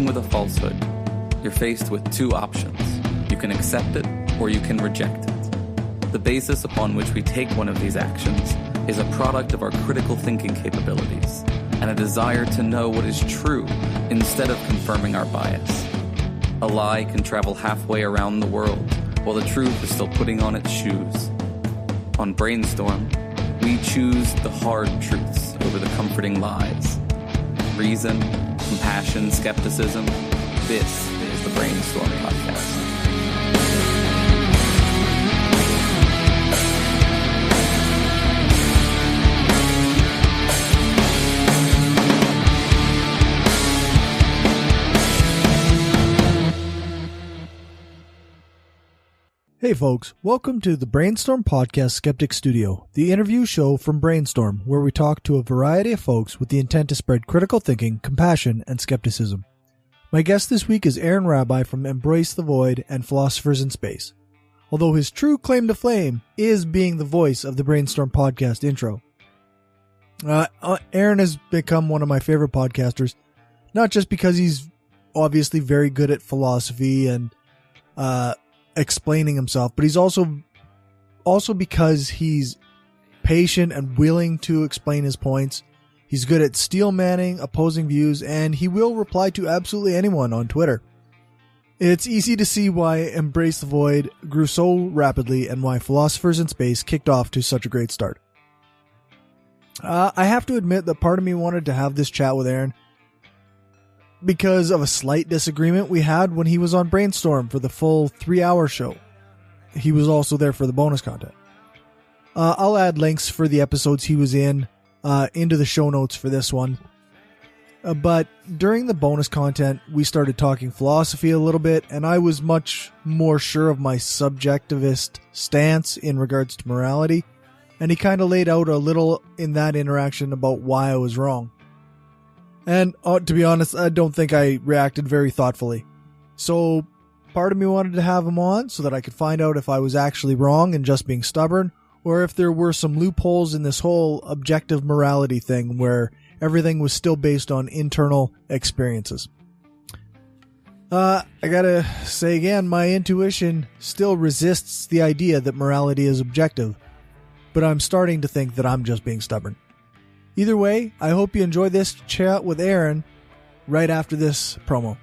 with a falsehood, you're faced with two options. You can accept it or you can reject it. The basis upon which we take one of these actions is a product of our critical thinking capabilities and a desire to know what is true instead of confirming our bias. A lie can travel halfway around the world while the truth is still putting on its shoes. On Brainstorm, we choose the hard truths over the comforting lies. Reason, compassion, skepticism. This is the Brainstorm Podcast. Hey folks, welcome to the Brainstorm Podcast Skeptic Studio, the interview show from Brainstorm, where we talk to a variety of folks with the intent to spread critical thinking, compassion, and skepticism. My guest this week is Aaron Rabi from Embrace the Void and Philosophers in Space, although his true claim to fame is being the voice of the Brainstorm Podcast intro. Aaron has become one of my favorite podcasters, not just because he's obviously very good at philosophy and explaining himself, but he's also because he's patient and willing to explain his points. He's good at steel manning opposing views, and he will reply to absolutely anyone on Twitter. It's easy to see why Embrace the Void grew so rapidly and why Philosophers in Space kicked off to such a great start. I have to admit that part of me wanted to have this chat with Aaron because of a slight disagreement we had when he was on Brainstorm for the full 3-hour show. He was also there for the bonus content. I'll add links for the episodes he was in into the show notes for this one. But during the bonus content, we started talking philosophy a little bit, and I was much more sure of my subjectivist stance in regards to morality, and he kind of laid out a little in that interaction about why I was wrong. And to be honest, I don't think I reacted very thoughtfully. So part of me wanted to have him on so that I could find out if I was actually wrong and just being stubborn, or if there were some loopholes in this whole objective morality thing where everything was still based on internal experiences. I gotta say again, my intuition still resists the idea that morality is objective, but I'm starting to think that I'm just being stubborn. Either way, I hope you enjoy this chat with Aaron right after this promo.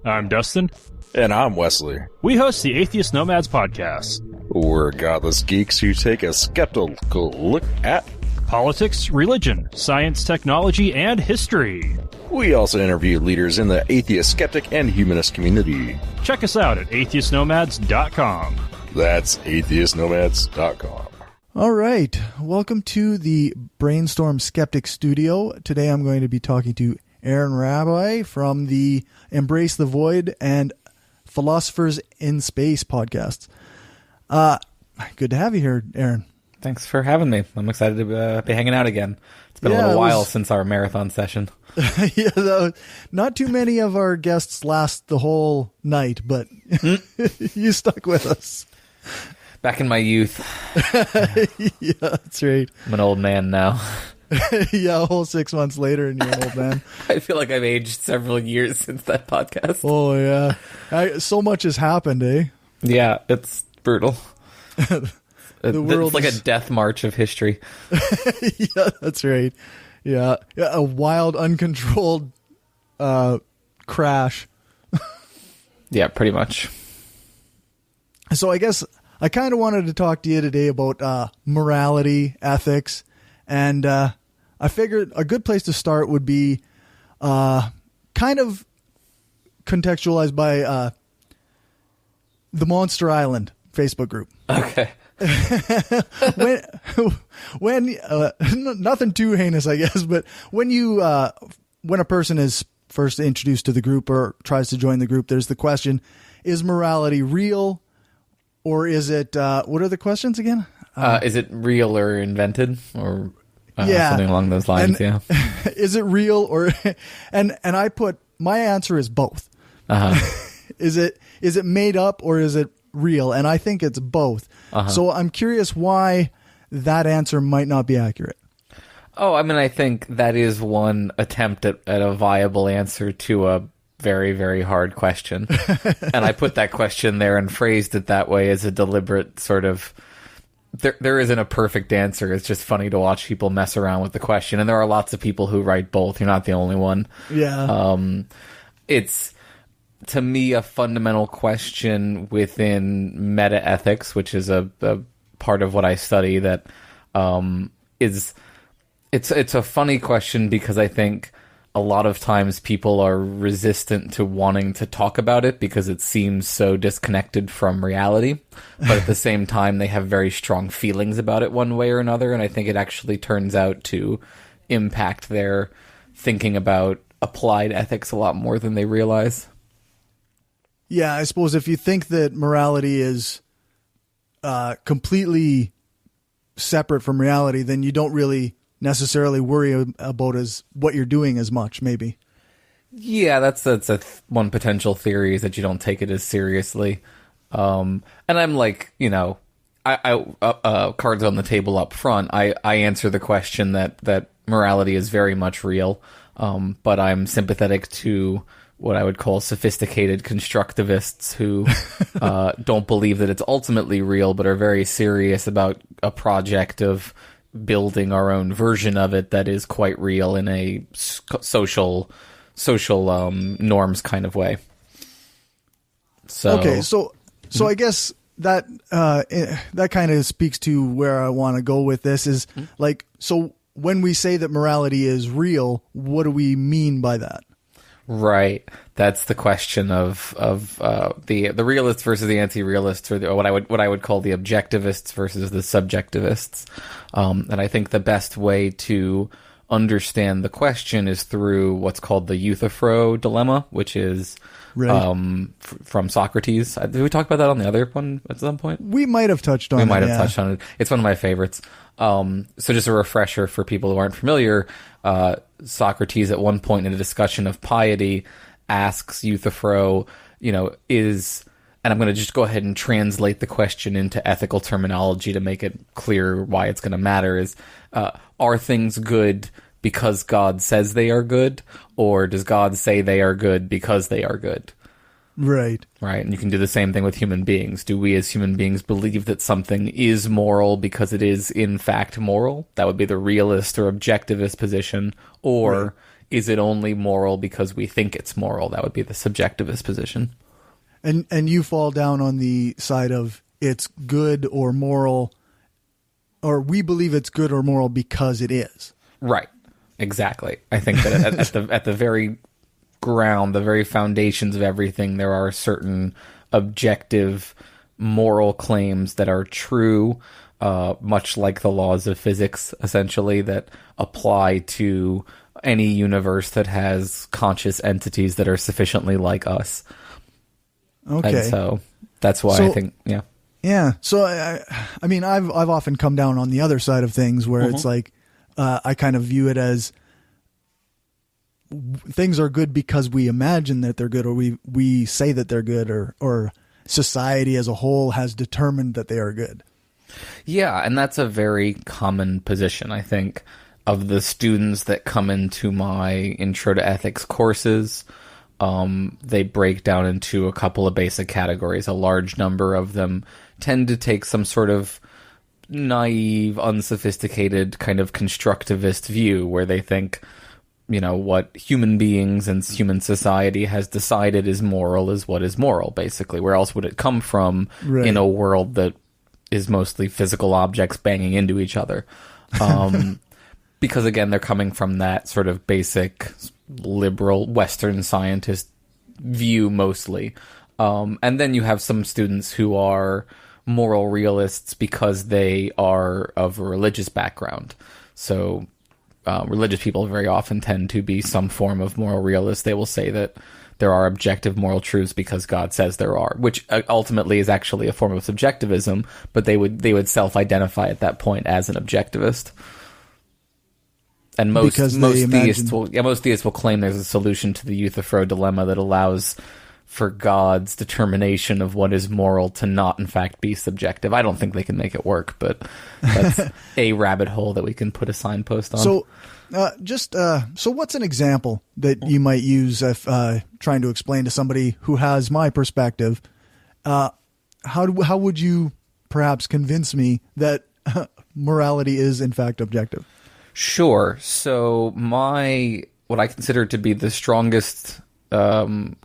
I'm Dustin. And I'm Wesley. We host the Atheist Nomads podcast. We're godless geeks who take a skeptical look at politics, religion, science, technology, and history. We also interview leaders in the atheist, skeptic, and humanist community. Check us out at atheistnomads.com. That's atheistnomads.com. All right. Welcome to the Brainstorm Skeptic Studio. Today I'm going to be talking to Aaron Rabi from the Embrace the Void and Philosophers in Space podcasts. Good to have you here, Aaron. Thanks for having me. I'm excited to be hanging out again. It's been a little while since our marathon session. Not too many of our guests last the whole night, but you stuck with us. Back in my youth. Yeah, that's right. I'm an old man now. Yeah, a whole 6 months later and you're an old man. I feel like I've aged several years since that podcast. Oh, yeah. So much has happened, eh? Yeah, it's brutal. It's like a death march of history. Yeah, that's right. Yeah, a wild, uncontrolled crash. Yeah, pretty much. So I guess I kind of wanted to talk to you today about morality, ethics, and I figured a good place to start would be kind of contextualized by the Monster Island Facebook group. Okay. when nothing too heinous, I guess, but when a person is first introduced to the group or tries to join the group, there's the question, is morality real or is it, what are the questions again? Is it real or invented or something along those lines? And, is it real or, and I put, my answer is both. Is it made up or is it real? And I think it's both. So I'm curious why that answer might not be accurate. Oh, I mean, I think that is one attempt at a viable answer to a very, very hard question. And I put that question there and phrased it that way as a deliberate sort of... There isn't a perfect answer. It's just funny to watch people mess around with the question. And there are lots of people who write both. You're not the only one. Yeah. It's, to me, a fundamental question within meta-ethics, which is a part of what I study, that is... It's a funny question because I think a lot of times people are resistant to wanting to talk about it because it seems so disconnected from reality. But at the same time, they have very strong feelings about it one way or another. And I think it actually turns out to impact their thinking about applied ethics a lot more than they realize. Yeah, I suppose if you think that morality is completely separate from reality, then you don't really necessarily worry about what you're doing as much, maybe. Yeah, that's one potential theory, is that you don't take it as seriously. And I'm like, I cards on the table up front. I answer the question that morality is very much real, but I'm sympathetic to what I would call sophisticated constructivists who don't believe that it's ultimately real, but are very serious about a project of building our own version of it that is quite real in a social norms kind of way. So okay, so I guess that kind of speaks to where I want to go with this is like, so when we say that morality is real, what do we mean by that? Right. That's the question of the realists versus the anti-realists, or what I would call the objectivists versus the subjectivists. And I think the best way to understand the question is through what's called the Euthyphro dilemma, which is from Socrates. Did we talk about that on the other one at some point? We might have touched on it. We might have touched on it. It's one of my favorites. So just a refresher for people who aren't familiar, Socrates at one point in a discussion of piety asks Euthyphro, and I'm going to just go ahead and translate the question into ethical terminology to make it clear why it's going to matter, is, are things good because God says they are good, or does God say they are good because they are good? Right. Right. And you can do the same thing with human beings. Do we as human beings believe that something is moral because it is in fact moral? That would be the realist or objectivist position. Or is it only moral because we think it's moral? That would be the subjectivist position. And you fall down on the side of it's good or moral, or we believe it's good or moral because it is. Right. Exactly. I think that at the very ground, the very foundations of everything, there are certain objective moral claims that are true, much like the laws of physics, essentially, that apply to any universe that has conscious entities that are sufficiently like us. Okay. And so that's why I think, yeah. Yeah. So, I mean, I've often come down on the other side of things where it's like, I kind of view it as things are good because we imagine that they're good, or we say that they're good, or society as a whole has determined that they are good. Yeah, and that's a very common position, I think, of the students that come into my Intro to Ethics courses. They break down into a couple of basic categories. A large number of them tend to take some sort of naive, unsophisticated kind of constructivist view where they think, what human beings and human society has decided is moral is what is moral, basically. Where else would it come from in a world that is mostly physical objects banging into each other? Because, again, they're coming from that sort of basic liberal Western scientist view mostly. And then you have some students who are moral realists because they are of a religious background. So religious people very often tend to be some form of moral realist. They will say that there are objective moral truths because God says there are, which ultimately is actually a form of subjectivism, but they would self-identify at that point as an objectivist. And most theists will claim there's a solution to the Euthyphro dilemma that allows for God's determination of what is moral to not, in fact, be subjective. I don't think they can make it work, but that's a rabbit hole that we can put a signpost on. So, so what's an example that you might use if trying to explain to somebody who has my perspective? How would you perhaps convince me that morality is in fact objective? Sure. So what I consider to be the strongest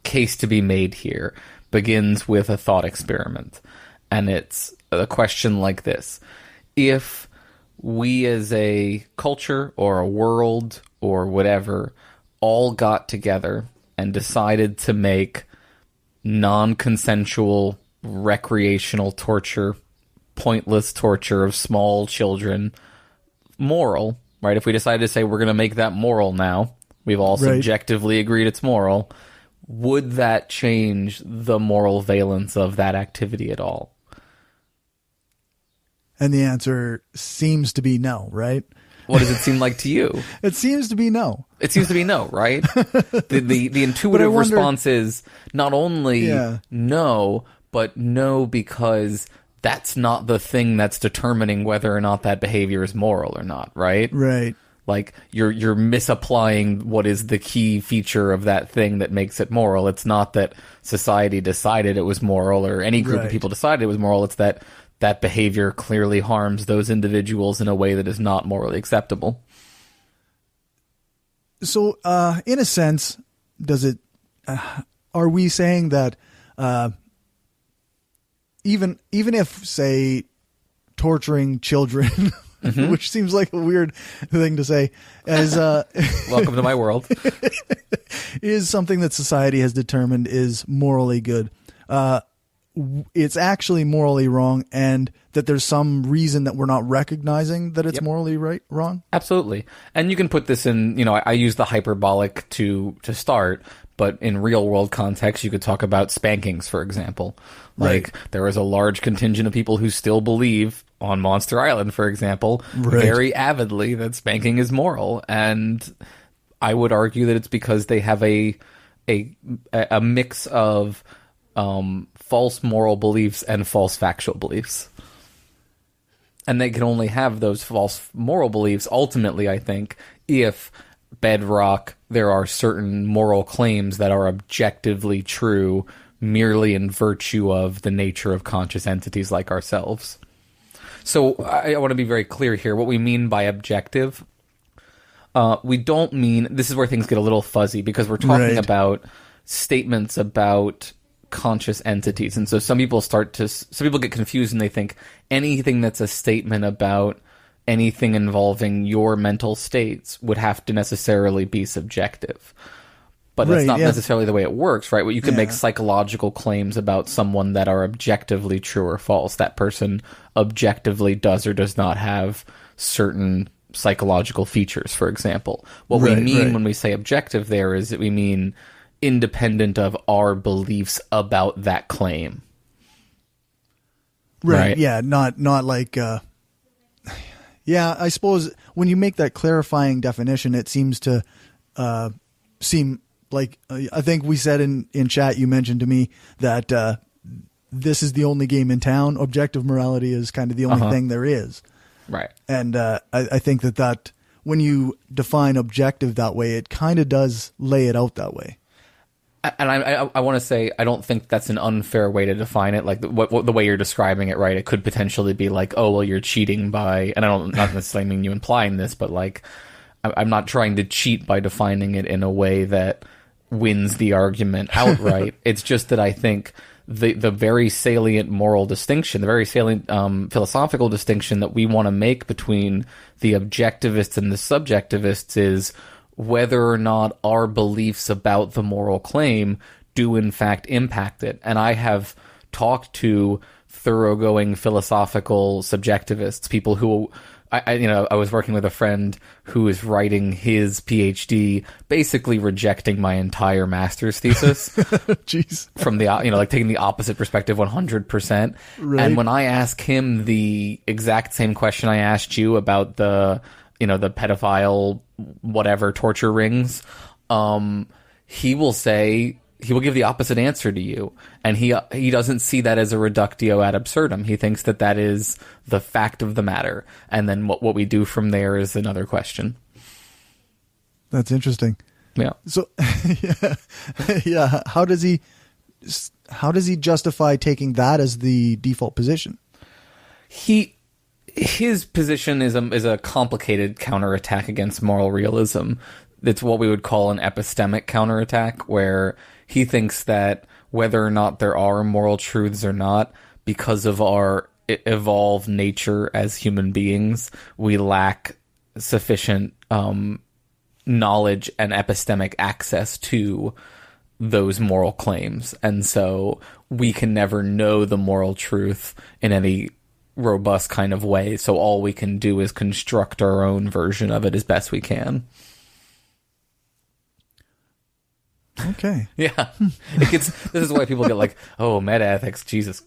case to be made here begins with a thought experiment. And it's a question like this. If we as a culture or a world or whatever all got together and decided to make non-consensual recreational torture, pointless torture of small children moral, right? If we decided to say we're going to make that moral now, we've all subjectively agreed it's moral, would that change the moral valence of that activity at all? And the answer seems to be no, right? What does it seem like to you? It seems to be no. It seems to be no, right? The intuitive response is not only no, but no because that's not the thing that's determining whether or not that behavior is moral or not, right? Right. Like you're misapplying what is the key feature of that thing that makes it moral. It's not that society decided it was moral or any group of people decided it was moral. It's that behavior clearly harms those individuals in a way that is not morally acceptable. So, in a sense, does it? Are we saying that even if, say, torturing children, which seems like a weird thing to say, as welcome to my world, is something that society has determined is morally good? It's actually morally wrong, and that there's some reason that we're not recognizing that it's morally wrong? Absolutely. And you can put this in, I use the hyperbolic to start, but in real world context, you could talk about spankings, for example. Like, there is a large contingent of people who still believe, on Monster Island, for example, very avidly that spanking is moral. And I would argue that it's because they have a mix of false moral beliefs and false factual beliefs. And they can only have those false moral beliefs, ultimately, I think, if bedrock, there are certain moral claims that are objectively true merely in virtue of the nature of conscious entities like ourselves. So I want to be very clear here. What we mean by objective, we don't mean... This is where things get a little fuzzy, because we're talking about statements about conscious entities. And so some people get confused and they think anything that's a statement about anything involving your mental states would have to necessarily be subjective. But that's not necessarily the way it works, right? Well, you can make psychological claims about someone that are objectively true or false. That person objectively does or does not have certain psychological features, for example. What we mean when we say objective there is that we mean independent of our beliefs about that claim. Right. Yeah. Not like, I suppose when you make that clarifying definition, it seems to, seem like, I think we said in chat, you mentioned to me that, this is the only game in town. Objective morality is kind of the only thing there is. Right. And, I think that when you define objective that way, it kind of does lay it out that way. And I want to say, I don't think that's an unfair way to define it. Like, the way you're describing it, right? It could potentially be like, oh, well, you're cheating by... And I don't not necessarily mean you implying this, but like, I'm not trying to cheat by defining it in a way that wins the argument outright. It's just that I think the very salient moral distinction, the very salient philosophical distinction that we want to make between the objectivists and the subjectivists is whether or not our beliefs about the moral claim do in fact impact it. And I have talked to thoroughgoing philosophical subjectivists, people who I was working with a friend who is writing his PhD, basically rejecting my entire master's thesis. Jeez. From the, like taking the opposite perspective 100%. Right. And when I ask him the exact same question I asked you about the pedophile, whatever, torture rings, he will say he will give the opposite answer to you, and he doesn't see that as a reductio ad absurdum. He thinks that that is the fact of the matter, and then what we do from there is another question. That's interesting. Yeah. So, yeah. How does he justify taking that as the default position? His position is a complicated counterattack against moral realism. It's what we would call an epistemic counterattack, where he thinks that whether or not there are moral truths or not, because of our evolved nature as human beings, we lack sufficient knowledge and epistemic access to those moral claims. And so we can never know the moral truth in any robust kind of way. So all we can do is construct our own version of it as best we can. Okay. Yeah. This is why people get like, oh, metaethics, Jesus.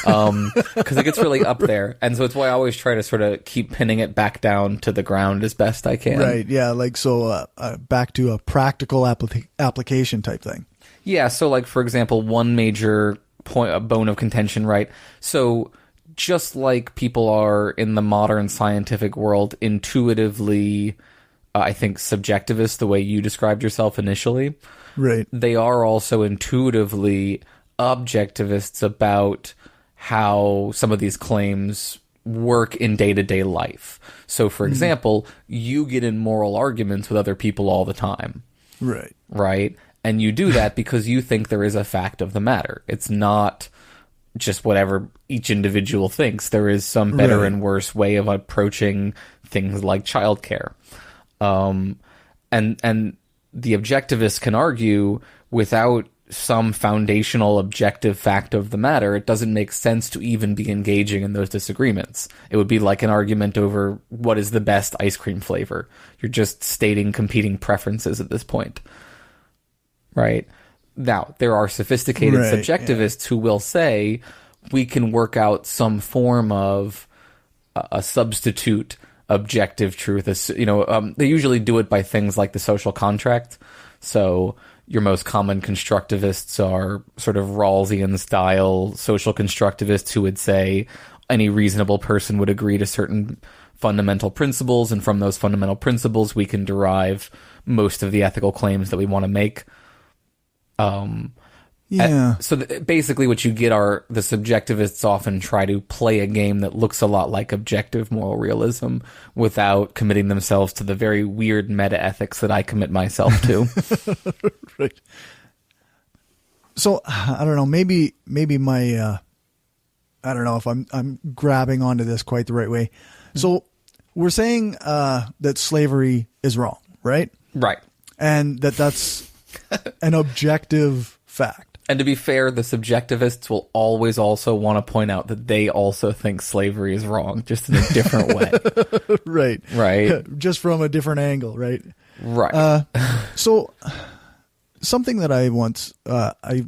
Because it gets really up there. And so it's why I always try to sort of keep pinning it back down to the ground as best I can. Right. Yeah. Like, so back to a practical application type thing. Yeah. So like, for example, one major point, a bone of contention, right? So just like people are in the modern scientific world intuitively, I think, subjectivist, the way you described yourself initially. Right. They are also intuitively objectivists about how some of these claims work in day-to-day life. So, for example, you get in moral arguments with other people all the time. Right. Right? And you do that because you think there is a fact of the matter. It's not just whatever each individual thinks. There is some better and worse way of approaching things like childcare. And the objectivists can argue without some foundational objective fact of the matter, it doesn't make sense to even be engaging in those disagreements. It would be like an argument over what is the best ice cream flavor. You're just stating competing preferences at this point. Right? Now, there are sophisticated subjectivists who will say we can work out some form of a substitute objective truth. They usually do it by things like the social contract. So your most common constructivists are sort of Rawlsian style social constructivists who would say any reasonable person would agree to certain fundamental principles, and from those fundamental principles we can derive most of the ethical claims that we want to make. Basically what you get are the subjectivists often try to play a game that looks a lot like objective moral realism without committing themselves to the very weird meta-ethics that I commit myself to. Right. So, I don't know, maybe my, I don't know if I'm grabbing onto this quite the right way. So, we're saying that slavery is wrong, right? Right. And that's an objective fact. And to be fair, the subjectivists will always also want to point out that they also think slavery is wrong, just in a different way. Right. Right. Just from a different angle, right? Right. So, something that I once, I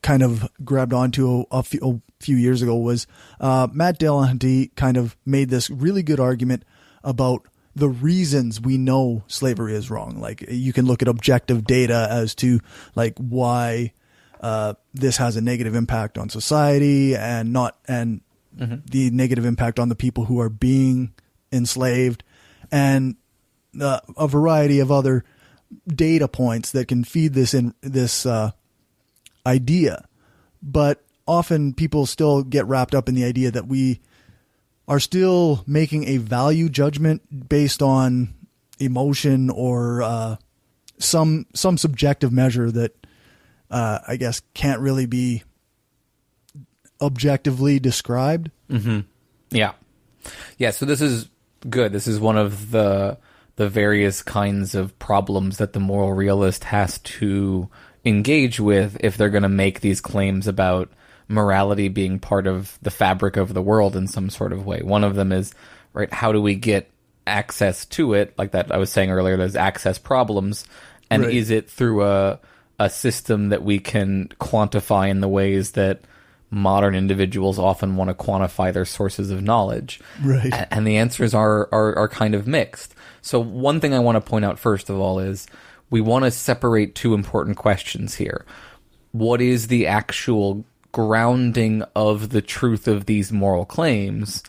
kind of grabbed onto a few years ago was Matt Dillahunty kind of made this really good argument about the reasons we know slavery is wrong. Like, you can look at objective data as to like why this has a negative impact on society and the negative impact on the people who are being enslaved, and a variety of other data points that can feed this idea. But often people still get wrapped up in the idea that we are still making a value judgment based on emotion or some subjective measure that I guess can't really be objectively described. Mm-hmm. Yeah. Yeah, so this is good. This is one of the various kinds of problems that the moral realist has to engage with if they're going to make these claims about morality being part of the fabric of the world in some sort of way. One of them is, right, how do we get access to it? Like that I was saying earlier, there's access problems. And is it through a system that we can quantify in the ways that modern individuals often want to quantify their sources of knowledge? Right. And the answers are kind of mixed. So one thing I want to point out first of all is we want to separate two important questions here. What is the actual grounding of the truth of these moral claims,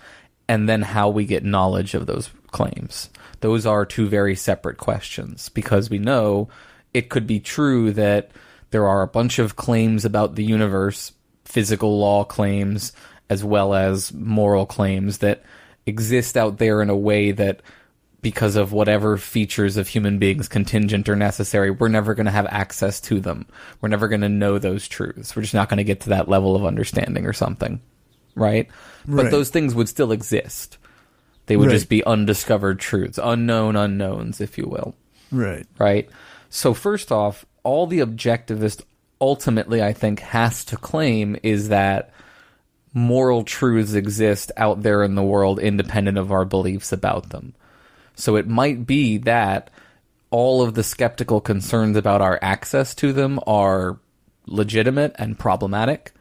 and then how we get knowledge of those claims? Those are two very separate questions, because we know it could be true that there are a bunch of claims about the universe, physical law claims, as well as moral claims that exist out there in a way that, because of whatever features of human beings, contingent or necessary, we're never going to have access to them. We're never going to know those truths. We're just not going to get to that level of understanding or something, right? But those things would still exist. They would just be undiscovered truths, unknown unknowns, if you will. Right? So first off, all the objectivist ultimately, I think, has to claim is that moral truths exist out there in the world independent of our beliefs about them. So it might be that all of the skeptical concerns about our access to them are legitimate and problematic,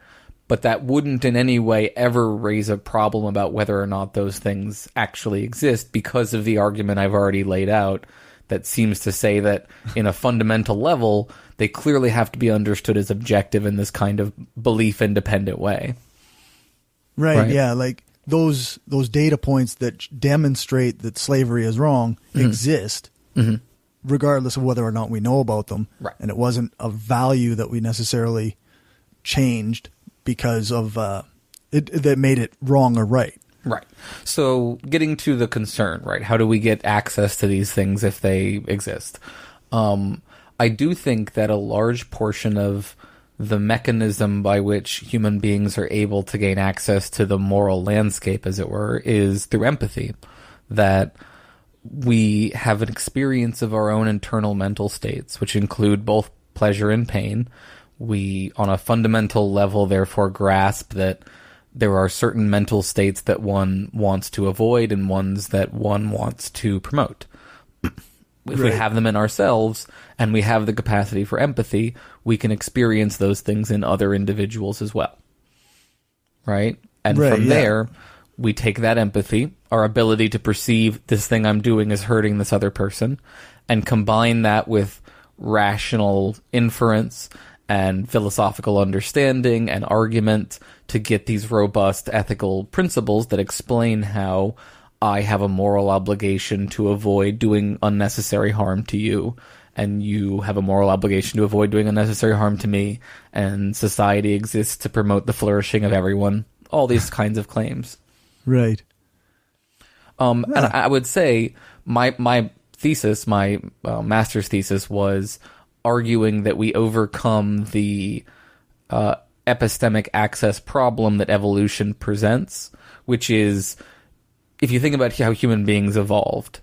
but that wouldn't in any way ever raise a problem about whether or not those things actually exist, because of the argument I've already laid out that seems to say that in a fundamental level, they clearly have to be understood as objective in this kind of belief-independent way. Right, yeah, like those data points that demonstrate that slavery is wrong exist, regardless of whether or not we know about them. Right. And it wasn't a value that we necessarily changed because of that made it wrong or right. Right. So getting to the concern, right? How do we get access to these things if they exist? I do think that a large portion of the mechanism by which human beings are able to gain access to the moral landscape, as it were, is through empathy. That we have an experience of our own internal mental states, which include both pleasure and pain. We, on a fundamental level, therefore grasp that there are certain mental states that one wants to avoid and ones that one wants to promote. If we have them in ourselves and we have the capacity for empathy, we can experience those things in other individuals as well. Right? And from there, we take that empathy, our ability to perceive this thing I'm doing is hurting this other person, and combine that with rational inference and philosophical understanding and argument to get these robust ethical principles that explain how I have a moral obligation to avoid doing unnecessary harm to you, and you have a moral obligation to avoid doing unnecessary harm to me, and society exists to promote the flourishing of everyone. All these kinds of claims. Right. And I would say my thesis, my master's thesis, was arguing that we overcome the epistemic access problem that evolution presents, which is, if you think about how human beings evolved,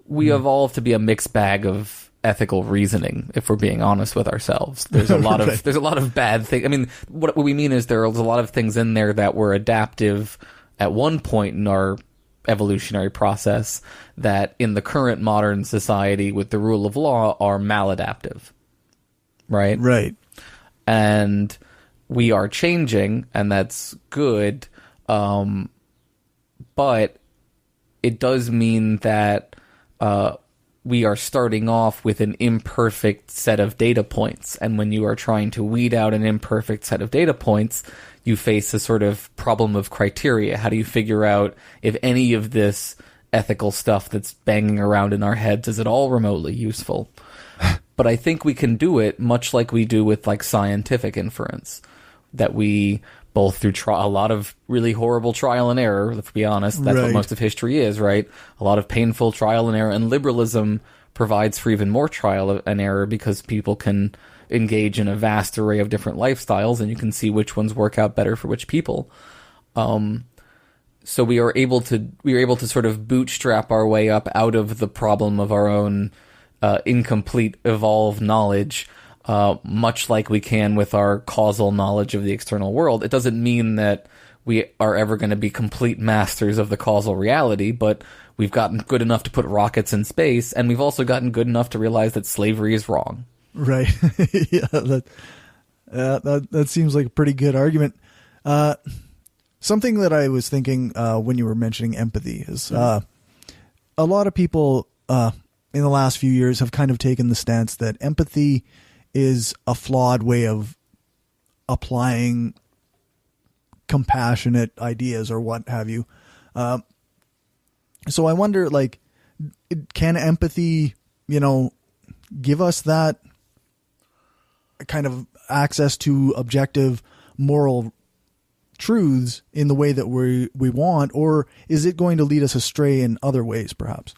we evolved to be a mixed bag of ethical reasoning, if we're being honest with ourselves. There's a lot of there's a lot of bad things. I mean, what we mean is there's a lot of things in there that were adaptive at one point in our evolutionary process that in the current modern society with the rule of law are maladaptive. Right? And we are changing, and that's good. But it does mean that we are starting off with an imperfect set of data points. And when you are trying to weed out an imperfect set of data points, you face a sort of problem of criteria. How do you figure out if any of this ethical stuff that's banging around in our heads is at all remotely useful? But I think we can do it much like we do with like scientific inference, that we both through a lot of really horrible trial and error, let's be honest, that's what most of history is, right? A lot of painful trial and error, and liberalism provides for even more trial and error because people can engage in a vast array of different lifestyles, and you can see which ones work out better for which people. So we are able to sort of bootstrap our way up out of the problem of our own incomplete evolved knowledge, much like we can with our causal knowledge of the external world. It doesn't mean that we are ever going to be complete masters of the causal reality, but we've gotten good enough to put rockets in space, and we've also gotten good enough to realize that slavery is wrong. Right. Yeah, that seems like a pretty good argument. Something that I was thinking when you were mentioning empathy is a lot of people in the last few years have kind of taken the stance that empathy is a flawed way of applying compassionate ideas or what have you. So I wonder, like, can empathy, give us that kind of access to objective moral truths in the way that we want, or is it going to lead us astray in other ways, perhaps?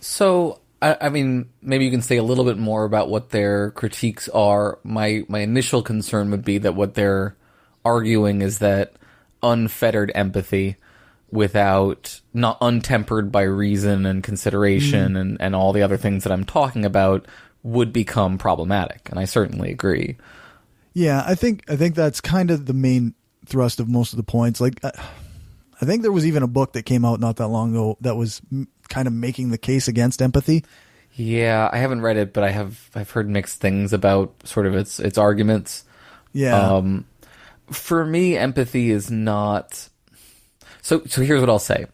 So, I mean, maybe you can say a little bit more about what their critiques are. My initial concern would be that what they're arguing is that unfettered empathy, not untempered by reason and consideration and all the other things that I'm talking about, would become problematic. And I certainly agree. Yeah, I think that's kind of the main thrust of most of the points. Like, I think there was even a book that came out not that long ago that was kind of making the case against empathy. Yeah, I haven't read it, but I've heard mixed things about sort of its arguments. Yeah. For me, empathy is not. So here's what I'll say.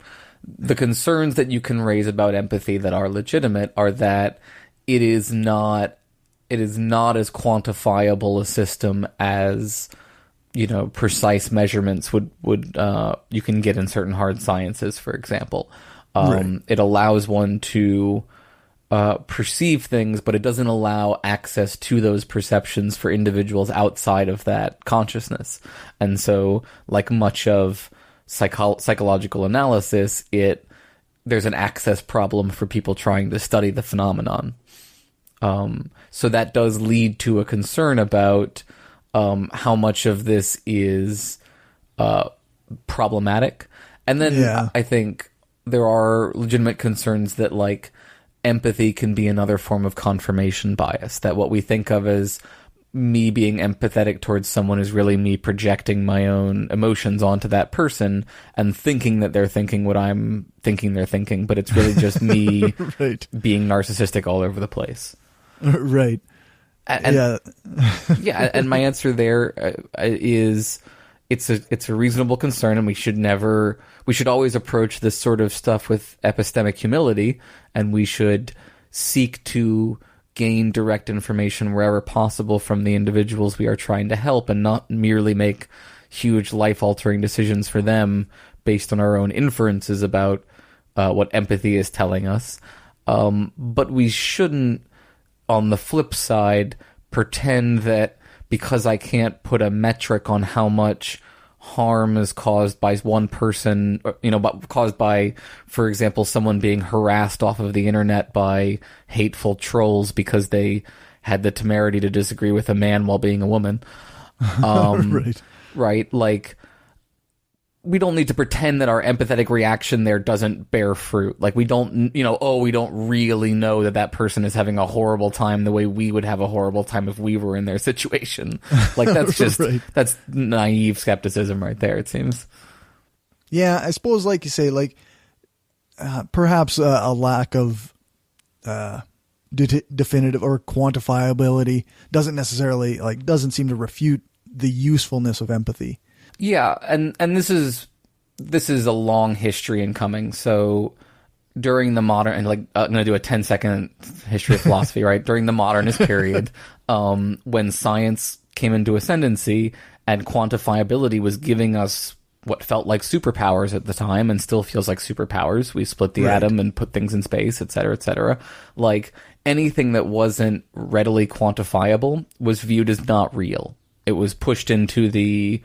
The concerns that you can raise about empathy that are legitimate are that it is not as quantifiable a system as, precise measurements would you can get in certain hard sciences, for example. Right. It allows one to perceive things, but it doesn't allow access to those perceptions for individuals outside of that consciousness. And so, like much of psychological analysis, there's an access problem for people trying to study the phenomenon. So that does lead to a concern about how much of this is problematic. And then I think there are legitimate concerns that, like, empathy can be another form of confirmation bias, that what we think of as me being empathetic towards someone is really me projecting my own emotions onto that person and thinking that they're thinking what I'm thinking they're thinking, but it's really just me Right. being narcissistic all over the place. Right. And, yeah, and my answer there is it's a reasonable concern, and we should always approach this sort of stuff with epistemic humility, and we should seek to gain direct information wherever possible from the individuals we are trying to help, and not merely make huge life-altering decisions for them based on our own inferences about what empathy is telling us. But we shouldn't, on the flip side, pretend that because I can't put a metric on how much harm is caused by one person, caused by, for example, someone being harassed off of the internet by hateful trolls because they had the temerity to disagree with a man while being a woman. Right. Right? Like, we don't need to pretend that our empathetic reaction there doesn't bear fruit. Like, we don't, we don't really know that person is having a horrible time the way we would have a horrible time if we were in their situation. Like, that's just, Right. That's naive skepticism right there, it seems. Yeah, I suppose, like you say, like, perhaps a lack of definitive or quantifiability doesn't seem to refute the usefulness of empathy. Yeah, and this is a long history in coming. So during the modern, and I'm going to do a 10-second history of philosophy, right? During the modernist period, when science came into ascendancy and quantifiability was giving us what felt like superpowers at the time and still feels like superpowers. We split the atom and put things in space, et cetera, et cetera. Like, anything that wasn't readily quantifiable was viewed as not real. It was pushed into the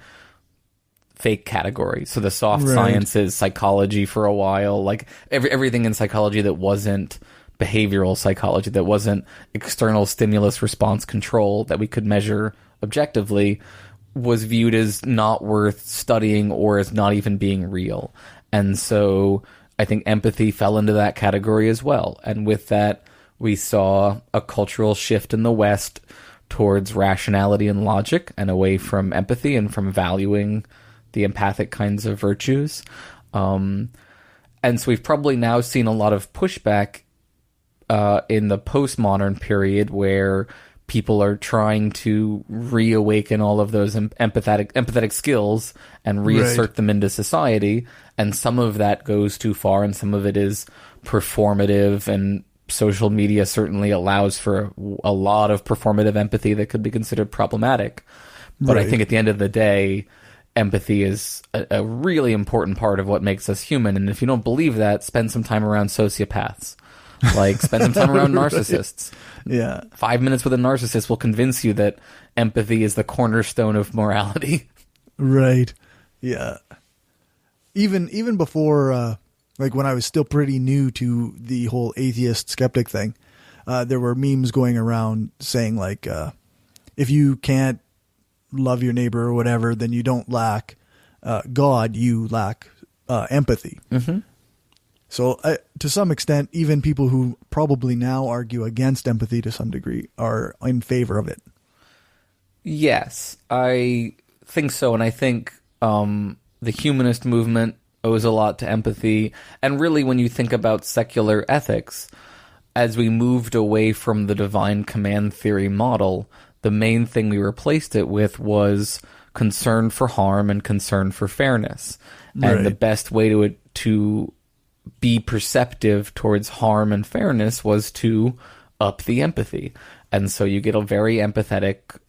fake category. So the soft sciences, psychology for a while, like everything in psychology that wasn't behavioral psychology, that wasn't external stimulus response control that we could measure objectively, was viewed as not worth studying or as not even being real. And so I think empathy fell into that category as well. And with that, we saw a cultural shift in the West towards rationality and logic and away from empathy and from valuing the empathic kinds of virtues. And so we've probably now seen a lot of pushback in the postmodern period where people are trying to reawaken all of those empathetic skills and reassert them into society. And some of that goes too far, and some of it is performative and social media certainly allows for a lot of performative empathy that could be considered problematic. But I think at the end of the day, empathy is a really important part of what makes us human. And if you don't believe that, spend some time around sociopaths. Like, spend some time around narcissists. Yeah. 5 minutes with a narcissist will convince you that empathy is the cornerstone of morality. Right. Yeah. Even before, like when I was still pretty new to the whole atheist skeptic thing, there were memes going around saying like, if you can't love your neighbor or whatever, then you don't lack God, you lack empathy. Mm-hmm. So to some extent, even people who probably now argue against empathy to some degree are in favor of it. Yes, I think so. And I think the humanist movement owes a lot to empathy. And really, when you think about secular ethics, as we moved away from the divine command theory model, the main thing we replaced it with was concern for harm and concern for fairness. Right. And the best way to be perceptive towards harm and fairness was to up the empathy. And so you get a very empathetic,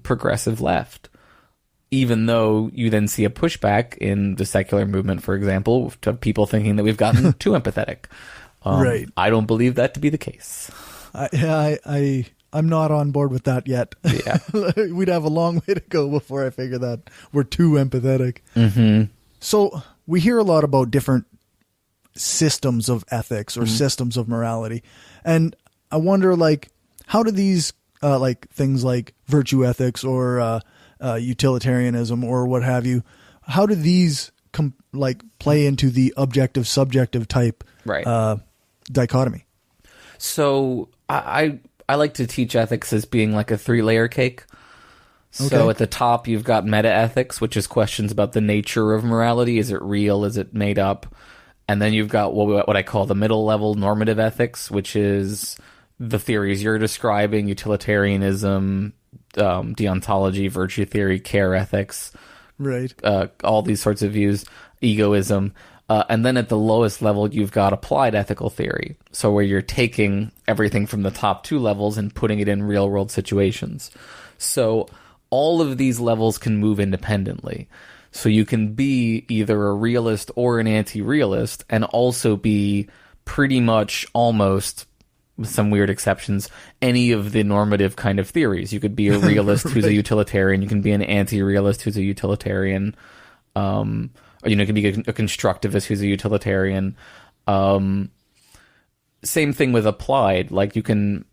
progressive left. Even though you then see a pushback in the secular movement, for example, to people thinking that we've gotten too empathetic. Right. I don't believe that to be the case. I'm not on board with that yet. Yeah. We'd have a long way to go before I figure that we're too empathetic. Mm-hmm. So we hear a lot about different systems of ethics or systems of morality. And I wonder, like, how do these, like things like virtue ethics or utilitarianism or what have you, how do these play into the objective subjective type dichotomy? So I like to teach ethics as being like a 3-layer cake. So Okay. at the top, you've got meta-ethics, which is questions about the nature of morality. Is it real? Is it made up? And then you've got what I call the middle level normative ethics, which is the theories you're describing: utilitarianism, deontology, virtue theory, care ethics, right? All these sorts of views, egoism. And then at the lowest level, you've got applied ethical theory. So where you're taking everything from the top 2 levels and putting it in real world situations. So all of these levels can move independently. So you can be either a realist or an anti-realist and also be pretty much almost, with some weird exceptions, any of the normative kind of theories. You could be a realist who's a utilitarian. You can be an anti-realist who's a utilitarian. Or, you can be a constructivist who's a utilitarian. Same thing with applied. Like you can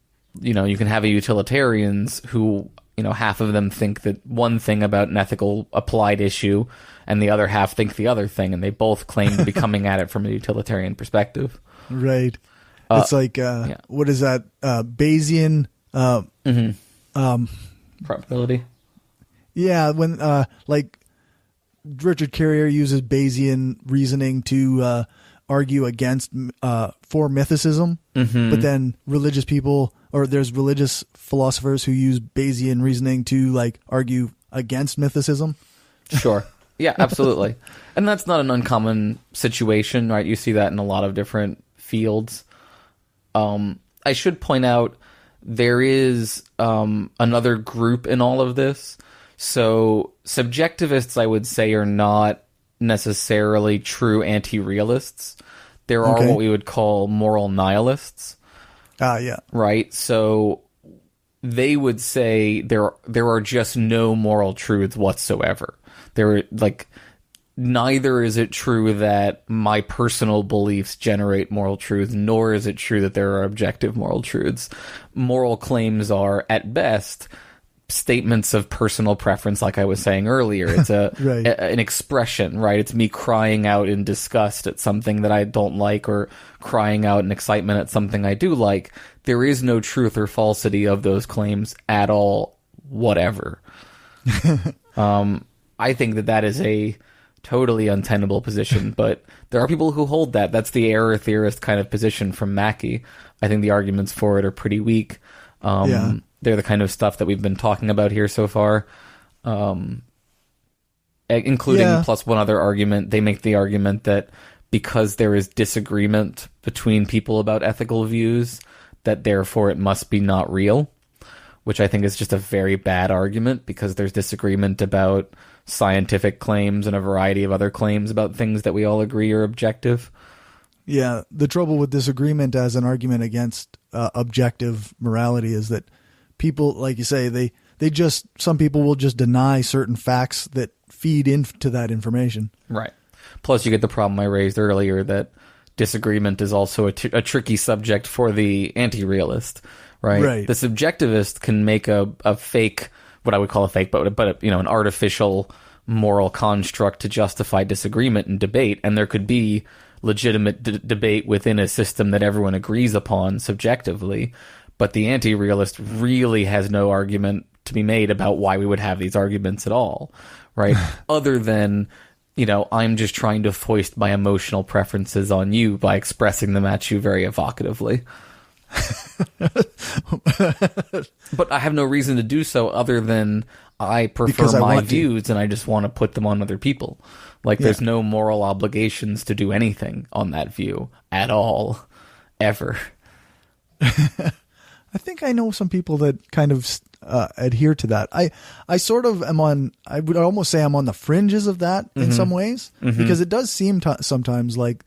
have a utilitarians who, half of them think that one thing about an ethical applied issue and the other half think the other thing, and they both claim to be coming at it from a utilitarian perspective. Right. It's like, what is that? Bayesian probability. Yeah, when like Richard Carrier uses Bayesian reasoning to argue against for mythicism, but then religious people, or there's religious philosophers who use Bayesian reasoning to like argue against mythicism. Sure. Yeah, absolutely. And that's not an uncommon situation, right? You see that in a lot of different fields. I should point out there is another group in all of this. So subjectivists, I would say, are not necessarily true anti-realists. There are what we would call moral nihilists. Yeah. Right? So they would say there are just no moral truths whatsoever. Neither is it true that my personal beliefs generate moral truths, nor is it true that there are objective moral truths. Moral claims are, at best, statements of personal preference, like I was saying earlier. It's an expression, right? It's me crying out in disgust at something that I don't like, or crying out in excitement at something I do like. There is no truth or falsity of those claims at all, whatever. I think that is a totally untenable position, but there are people who hold that. That's the error theorist kind of position from Mackey. I think the arguments for it are pretty weak. They're the kind of stuff that we've been talking about here so far, including plus one other argument. They make the argument that because there is disagreement between people about ethical views, that therefore it must be not real, which I think is just a very bad argument, because there's disagreement about scientific claims and a variety of other claims about things that we all agree are objective. Yeah, the trouble with disagreement as an argument against objective morality is that people, like you say, some people will just deny certain facts that feed into that information. Right. Plus, you get the problem I raised earlier that disagreement is also a tricky subject for the anti-realist, right? Right. The subjectivist can make a fake, what I would call a fake, but an artificial moral construct to justify disagreement and debate, and there could be legitimate debate within a system that everyone agrees upon subjectively, but the anti-realist really has no argument to be made about why we would have these arguments at all, right? Other than, I'm just trying to foist my emotional preferences on you by expressing them at you very evocatively. But I have no reason to do so other than I prefer my views and I just want to put them on other people. There's no moral obligations to do anything on that view at all, ever. I think I know some people that kind of adhere to that. I sort of am on, I would almost say I'm on the fringes of that in some ways, because it does seem sometimes like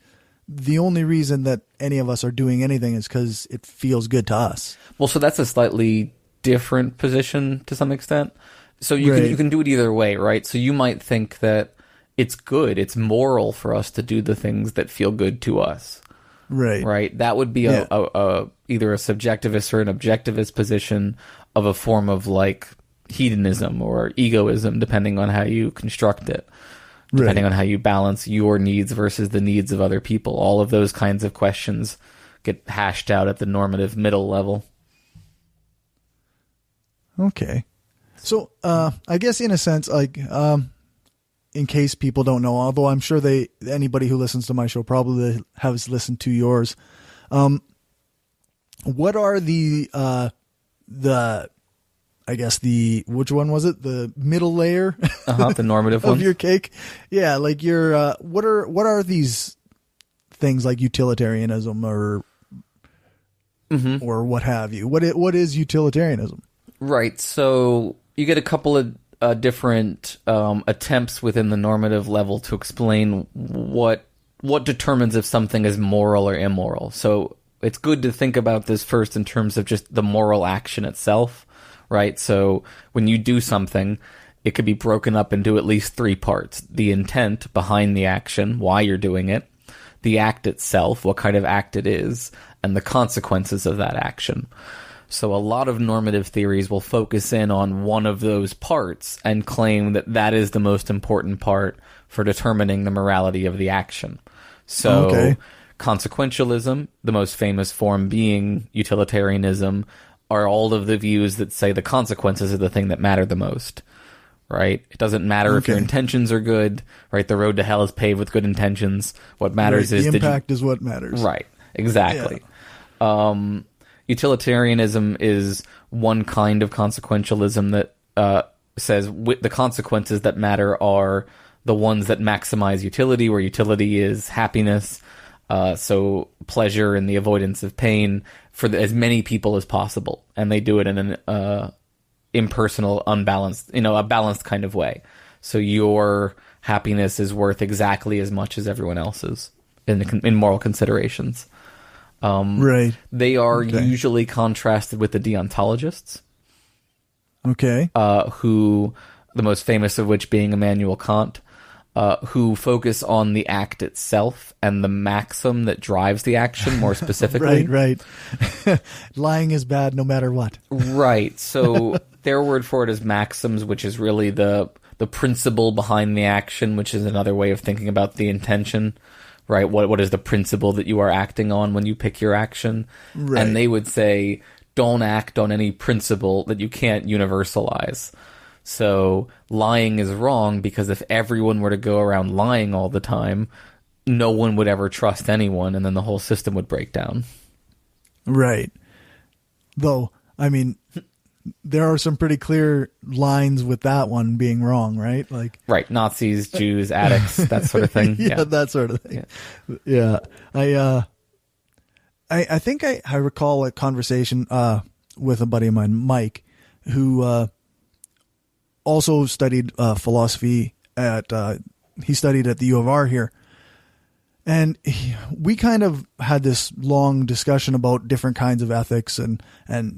the only reason that any of us are doing anything is because it feels good to us. Well, so that's a slightly different position to some extent. So you can do it either way, right? So you might think that it's good, it's moral for us to do the things that feel good to us. Right. That would be either a subjectivist or an objectivist position of a form of hedonism or egoism, depending on how you construct it, depending on how you balance your needs versus the needs of other people. All of those kinds of questions get hashed out at the normative middle level. Okay. So, I guess in a sense, in case people don't know, although I'm sure anybody who listens to my show probably has listened to yours. What are which one was it? The middle layer? The normative of ones. Your cake? Yeah. What are these things like utilitarianism or what have you? What is utilitarianism? Right. So you get a couple of different attempts within the normative level to explain what determines if something is moral or immoral. So it's good to think about this first in terms of just the moral action itself, right? So when you do something, it could be broken up into at least three parts: the intent behind the action, why you're doing it, the act itself, what kind of act it is, and the consequences of that action. So a lot of normative theories will focus in on one of those parts and claim that that is the most important part for determining the morality of the action. So consequentialism, the most famous form being utilitarianism, are all of the views that say the consequences are the thing that matter the most, right? It doesn't matter if your intentions are good, right? The road to hell is paved with good intentions. What matters is the impact is what matters. Right, exactly. Yeah. Utilitarianism is one kind of consequentialism that says the consequences that matter are the ones that maximize utility, where utility is happiness, so pleasure and the avoidance of pain for as many people as possible. And they do it in an impersonal, unbalanced, a balanced kind of way. So your happiness is worth exactly as much as everyone else's in moral considerations. They are usually contrasted with the deontologists. Who, the most famous of which being Immanuel Kant, who focus on the act itself and the maxim that drives the action more specifically. Right. Lying is bad no matter what. Right. So their word for it is maxims, which is really the principle behind the action, which is another way of thinking about the intention. Right, what is the principle that you are acting on when you pick your action? Right. And they would say, don't act on any principle that you can't universalize. So lying is wrong because if everyone were to go around lying all the time, no one would ever trust anyone, and then the whole system would break down. Right. Though, there are some pretty clear lines with that one being wrong, right? Like, right, Nazis, Jews, addicts, that sort of thing. yeah, that sort of thing. Yeah. I think I recall a conversation with a buddy of mine, Mike, who also studied philosophy he studied at the U of R here. And we kind of had this long discussion about different kinds of ethics and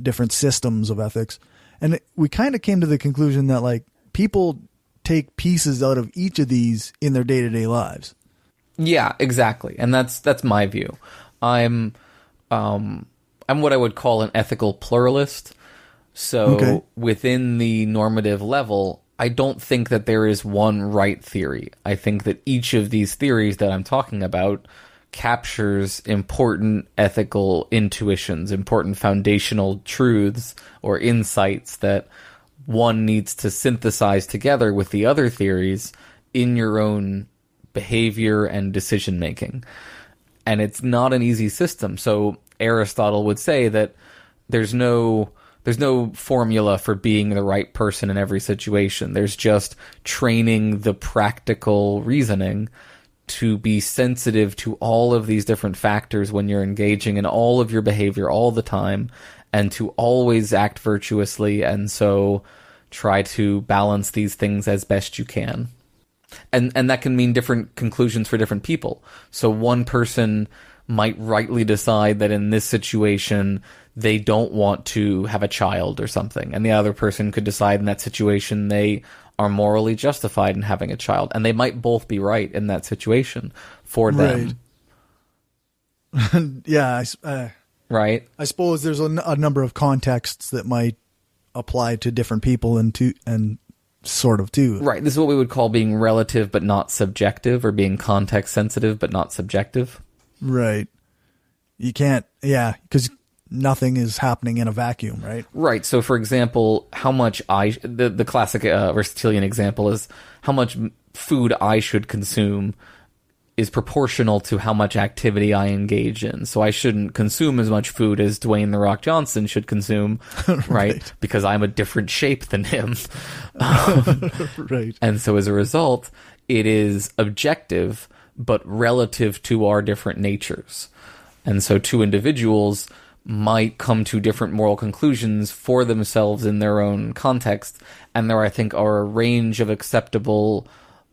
different systems of ethics. And we kind of came to the conclusion that like people take pieces out of each of these in their day-to-day lives. Yeah, exactly. And that's my view. I'm what I would call an ethical pluralist. So within the normative level, I don't think that there is one right theory. I think that each of these theories that I'm talking about captures important ethical intuitions, important foundational truths or insights that one needs to synthesize together with the other theories in your own behavior and decision making. And it's not an easy system. So Aristotle would say that there's no formula for being the right person in every situation. There's just training the practical reasoning to be sensitive to all of these different factors when you're engaging in all of your behavior all the time, and to always act virtuously, and so try to balance these things as best you can. And that can mean different conclusions for different people. So one person might rightly decide that in this situation they don't want to have a child or something, and the other person could decide in that situation they are morally justified in having a child, and they might both be right in that situation for them. Right. Yeah. Right. I suppose there's a number of contexts that might apply to different people and sort of too. Right. This is what we would call being relative but not subjective, or being context sensitive but not subjective. Right. You can't, because nothing is happening in a vacuum, right? Right. So, for example, how much the classic Aristotelian example is how much food I should consume is proportional to how much activity I engage in. So I shouldn't consume as much food as Dwayne "The Rock" Johnson should consume, right? Because I'm a different shape than him. Right. And so as a result, it is objective, but relative to our different natures. And so two individuals might come to different moral conclusions for themselves in their own context. And there, I think, are a range of acceptable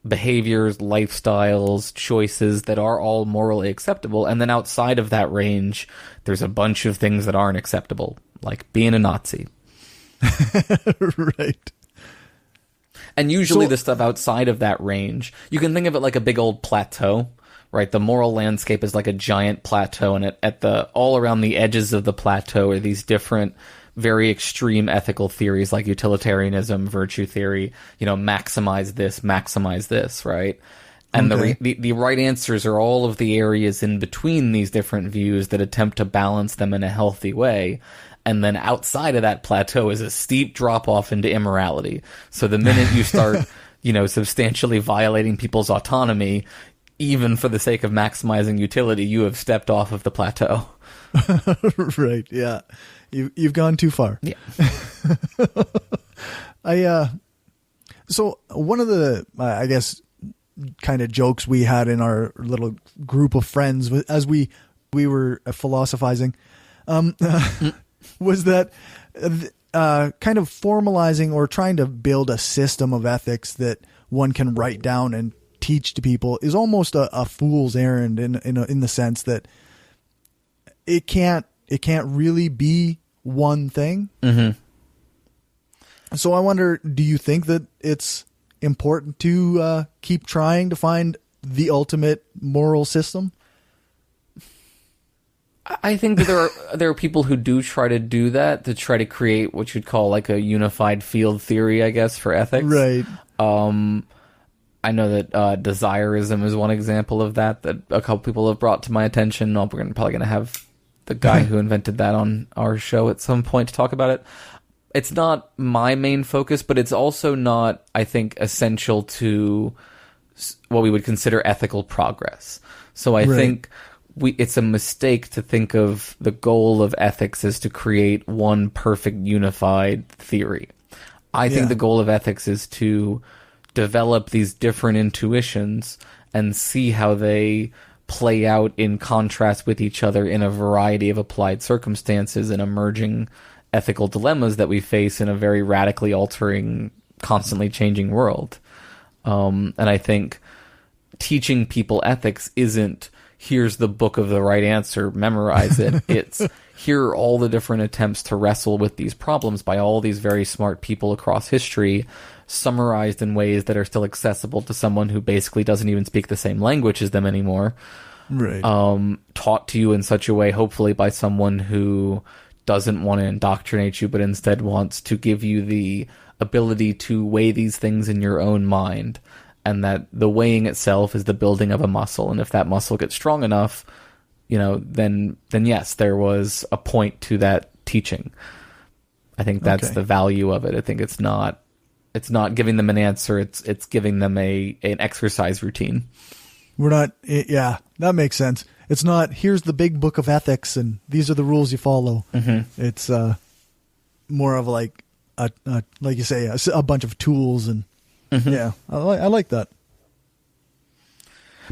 behaviors, lifestyles, choices that are all morally acceptable. And then outside of that range, there's a bunch of things that aren't acceptable, like being a Nazi. Right. And usually the stuff outside of that range, you can think of it like a big old plateau, right? The moral landscape is like a giant plateau, and all around the edges of the plateau are these different, very extreme ethical theories like utilitarianism, virtue theory, maximize this, right? And the right answers are all of the areas in between these different views that attempt to balance them in a healthy way. And then outside of that plateau is a steep drop off into immorality. So the minute you start, substantially violating people's autonomy, even for the sake of maximizing utility, you have stepped off of the plateau. Right. Yeah. You've gone too far. Yeah. So one of the, I guess, kind of jokes we had in our little group of friends as we were philosophizing, was that kind of formalizing or trying to build a system of ethics that one can write down and teach to people is almost a fool's errand in the sense that it can't really be one thing. Mm-hmm. So I wonder, do you think that it's important to keep trying to find the ultimate moral system? I think that there are people who do try to do that, to try to create what you'd call like a unified field theory, I guess, for ethics. Right. I know that desirism is one example of that a couple people have brought to my attention. We're probably going to have the guy who invented that on our show at some point to talk about it. It's not my main focus, but it's also not, I think, essential to what we would consider ethical progress. So I think it's a mistake to think of the goal of ethics as to create one perfect unified theory. I think the goal of ethics is to develop these different intuitions and see how they play out in contrast with each other in a variety of applied circumstances and emerging ethical dilemmas that we face in a very radically altering, constantly changing world. And I think teaching people ethics isn't, here's the book of the right answer, memorize it. It's, here are all the different attempts to wrestle with these problems by all these very smart people across history, summarized in ways that are still accessible to someone who basically doesn't even speak the same language as them anymore. Right. Taught to you in such a way, hopefully by someone who doesn't want to indoctrinate you, but instead wants to give you the ability to weigh these things in your own mind. And that the weighing itself is the building of a muscle. And if that muscle gets strong enough, then yes, there was a point to that teaching. I think that's the value of it. I think it's not giving them an answer. It's giving them an exercise routine. That makes sense. It's not, here's the big book of ethics and these are the rules you follow. Mm-hmm. It's more of like like you say, a bunch of tools and yeah, I like that.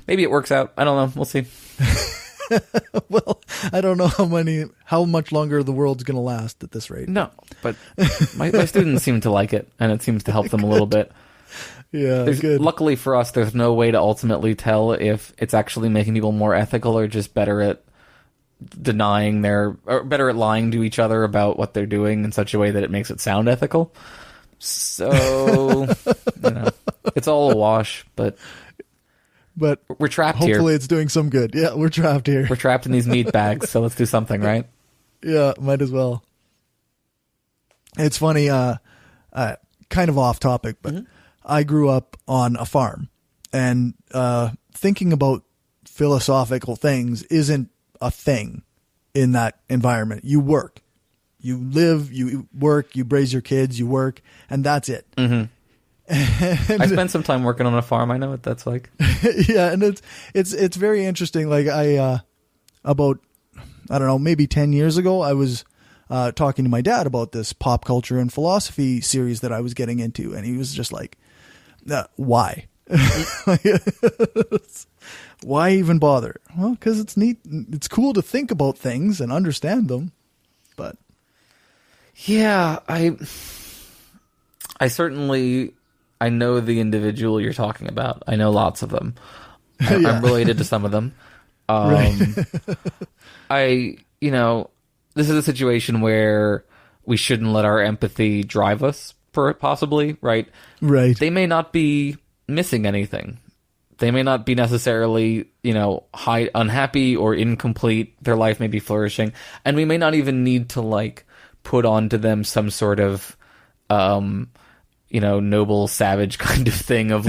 Maybe it works out. I don't know. We'll see. Well, I don't know how much longer the world's going to last at this rate. No, but my students seem to like it, and it seems to help them a little bit. Yeah, good. Luckily for us, there's no way to ultimately tell if it's actually making people more ethical or just better at or better at lying to each other about what they're doing in such a way that it makes it sound ethical. So, it's all a wash, but we're trapped here. Hopefully it's doing some good. Yeah, we're trapped here. We're trapped in these meat bags, so let's do something, right? Yeah, might as well. It's funny, kind of off topic, but I grew up on a farm, and thinking about philosophical things isn't a thing in that environment. You work. You live, you work, you raise your kids, you work, and that's it. Mm-hmm. I spent some time working on a farm. I know what that's like. Yeah, and it's very interesting. Like about, I don't know, maybe 10 years ago, I was talking to my dad about this pop culture and philosophy series that I was getting into, and he was just like, why? Why even bother? Well, because it's neat. It's cool to think about things and understand them, but... Yeah, I certainly, I know the individual you're talking about. I know lots of them. I'm related to some of them. This is a situation where we shouldn't let our empathy drive us, possibly, right? Right. They may not be missing anything. They may not be necessarily, unhappy or incomplete. Their life may be flourishing. And we may not even need to, put onto them some sort of, noble savage kind of thing of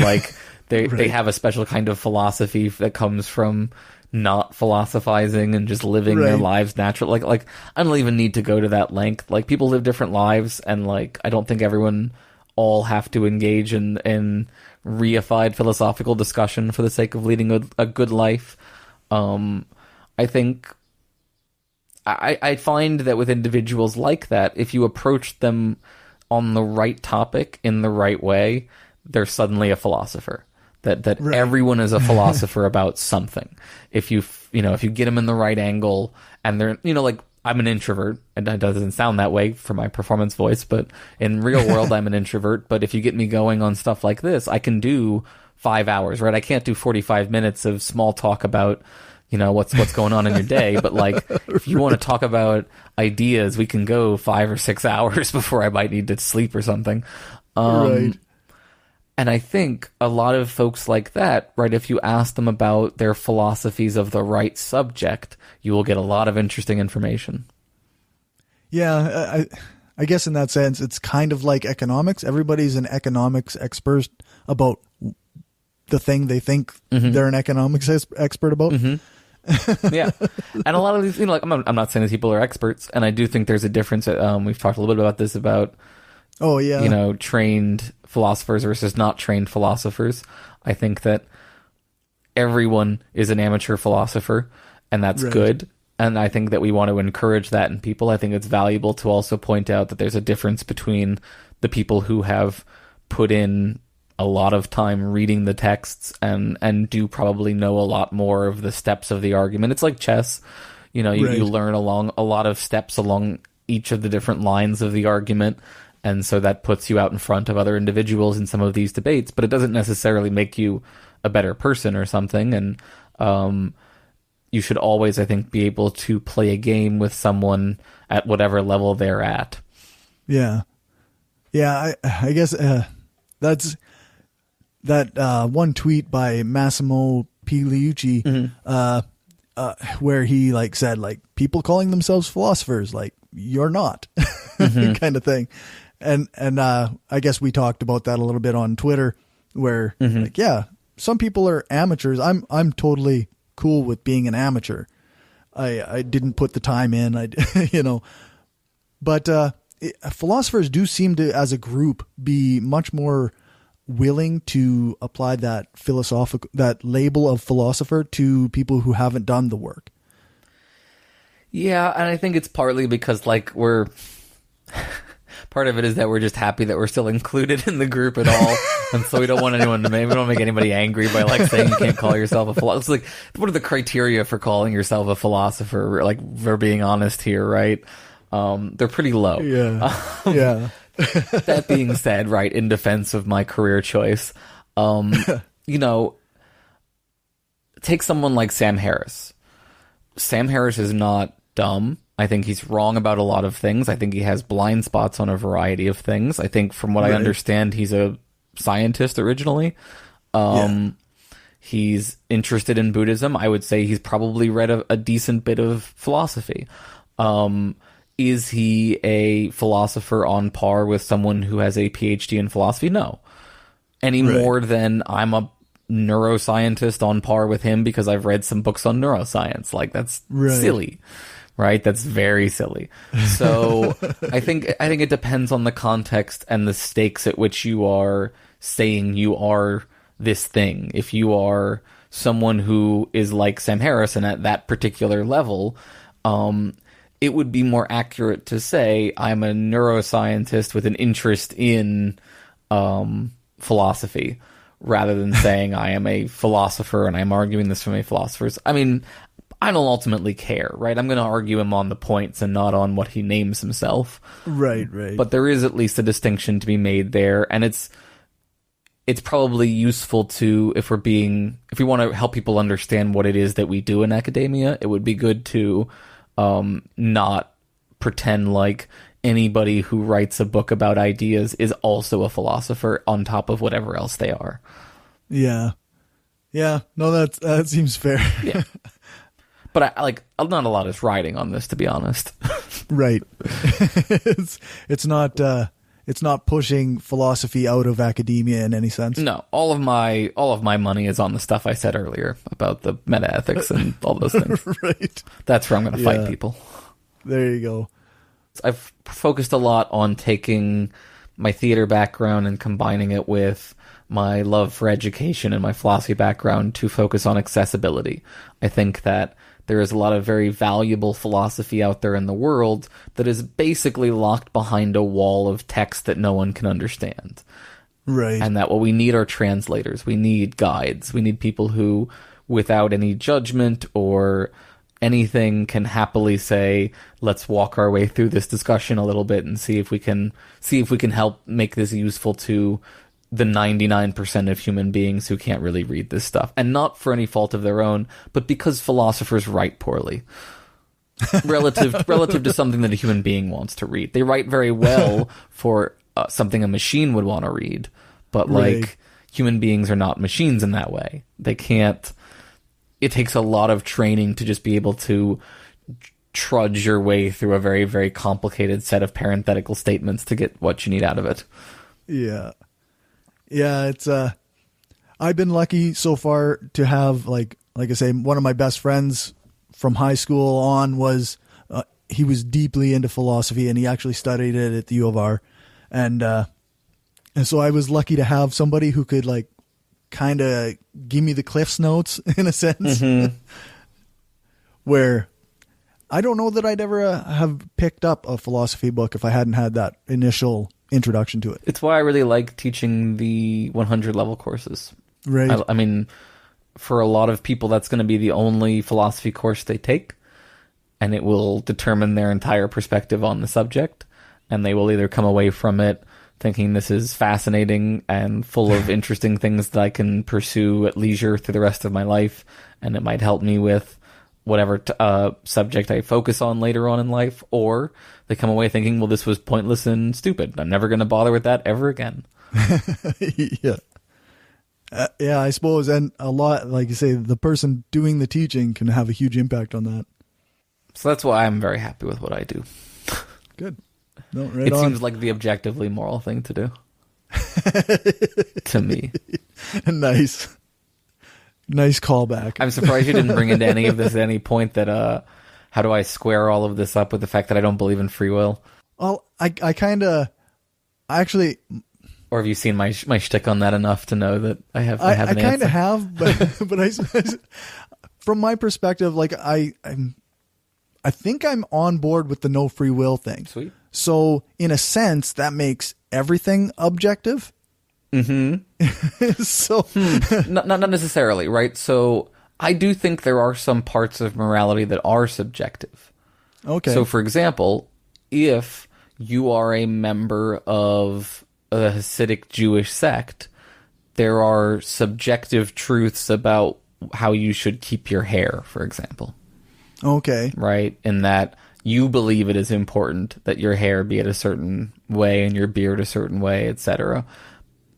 they have a special kind of philosophy that comes from not philosophizing and just living their lives naturally. I don't even need to go to that length. People live different lives, and I don't think everyone all have to engage in reified philosophical discussion for the sake of leading a good life. I think I find that with individuals like that, if you approach them on the right topic in the right way, they're suddenly a philosopher. That everyone is a philosopher about something. If you get them in the right angle, and they're I'm an introvert, and it doesn't sound that way for my performance voice, but in real world I'm an introvert. But if you get me going on stuff like this, I can do 5 hours, right? I can't do 45 minutes of small talk about what's going on in your day. But if you want to talk about ideas, we can go 5 or 6 hours before I might need to sleep or something. Right. And I think a lot of folks like that, right, if you ask them about their philosophies of the right subject, you will get a lot of interesting information. Yeah, I guess in that sense, it's kind of like economics. Everybody's an economics expert about the thing they think they're an economics expert about. Mm-hmm. Yeah. And a lot of these, I'm not saying these people are experts, and I do think there's a difference. We've talked a little bit about this about, trained philosophers versus not trained philosophers. I think that everyone is an amateur philosopher, and that's Right. good. And I think that we want to encourage that in people. I think it's valuable to also point out that there's a difference between the people who have put in a lot of time reading the texts and do probably know a lot more of the steps of the argument. It's like chess. You know, you learn along a lot of steps along each of the different lines of the argument. And so that puts you out in front of other individuals in some of these debates, but it doesn't necessarily make you a better person or something. And you should always, I think, be able to play a game with someone at whatever level they're at. Yeah. Yeah, I guess that's that one tweet by Massimo Pigliucci where he like said like people calling themselves philosophers, like you're not kind of thing. And I guess we talked about that a little bit on Twitter where like, yeah, some people are amateurs. I'm totally cool with being an amateur. I didn't put the time in, but philosophers do seem to, as a group, be much more willing to apply that label of philosopher to people who haven't done the work. Yeah, and I think it's partly because like part of it is that we're just happy that we're still included in the group at all. And so we don't want to make anybody angry by like saying you can't call yourself a philosopher. It's like, what are the criteria for calling yourself a philosopher? Like, we're being honest here, right? They're pretty low. Yeah. Yeah. That being said, right, in defense of my career choice, take someone like Sam Harris. Sam Harris is not dumb. I think he's wrong about a lot of things. I think he has blind spots on a variety of things. I think from what I understand, he's a scientist originally. He's interested in Buddhism. I would say he's probably read a decent bit of philosophy. Is he a philosopher on par with someone who has a PhD in philosophy? No. Any more than I'm a neuroscientist on par with him because I've read some books on neuroscience. Like, that's silly. Right? That's very silly. So I think it depends on the context and the stakes at which you are saying you are this thing. If you are someone who is like Sam Harrison at that particular level, it would be more accurate to say I'm a neuroscientist with an interest in philosophy rather than saying I am a philosopher and I'm arguing this from a philosopher's. I mean, I don't ultimately care, right? I'm going to argue him on the points and not on what he names himself. Right. But there is at least a distinction to be made there, and it's probably useful to, if we want to help people understand what it is that we do in academia, it would be good to not pretend like anybody who writes a book about ideas is also a philosopher on top of whatever else they are. Yeah. No, that seems fair. Yeah. But not a lot is riding on this, to be honest. Right. It's not pushing philosophy out of academia in any sense. No, all of my money is on the stuff I said earlier about the meta ethics and all those things. Right. That's where I'm going to fight people. There you go. I've focused a lot on taking my theater background and combining it with my love for education and my philosophy background to focus on accessibility. I think that there is a lot of very valuable philosophy out there in the world that is basically locked behind a wall of text that no one can understand. Right. And that what we need are translators. We need guides. We need people who, without any judgment or anything, can happily say, let's walk our way through this discussion a little bit and see if we can help make this useful to the 99% of human beings who can't really read this stuff. And not for any fault of their own, but because philosophers write poorly. Relative to something that a human being wants to read. They write very well for something a machine would want to read, but human beings are not machines in that way. They can't. It takes a lot of training to just be able to trudge your way through a very, very complicated set of parenthetical statements to get what you need out of it. Yeah. Yeah, it's I've been lucky so far to have like I say, one of my best friends from high school on was he was deeply into philosophy and he actually studied it at the U of R, and so I was lucky to have somebody who could like kind of give me the Cliff's Notes in a sense. where I don't know that I'd ever have picked up a philosophy book if I hadn't had that initial introduction to it. It's why I really like teaching the 100 level courses. Right. I mean, for a lot of people, that's going to be the only philosophy course they take, and it will determine their entire perspective on the subject, and they will either come away from it thinking this is fascinating and full of interesting things that I can pursue at leisure through the rest of my life, and it might help me with whatever subject I focus on later on in life, or they come away thinking, well, this was pointless and stupid. I'm never going to bother with that ever again. Yeah. Yeah, I suppose. And a lot, like you say, the person doing the teaching can have a huge impact on that. So that's why I'm very happy with what I do. Good. No, right it on. seems like the objectively moral thing to do. To me. Nice. Nice callback. I'm surprised you didn't bring into any of this at any point that, how do I square all of this up with the fact that I don't believe in free will? Well, I actually... Or have you seen my shtick on that enough to know that I have an I kind answer? of have, but I, from my perspective, like I think I'm on board with the no free will thing. Sweet. So in a sense, that makes everything objective. Mm-hmm. So not necessarily, right? So I do think there are some parts of morality that are subjective. okay. So for example, if you are a member of a Hasidic Jewish sect, there are subjective truths about how you should keep your hair, for example. Okay. Right? In that you believe it is important that your hair be at a certain way and your beard a certain way, etc.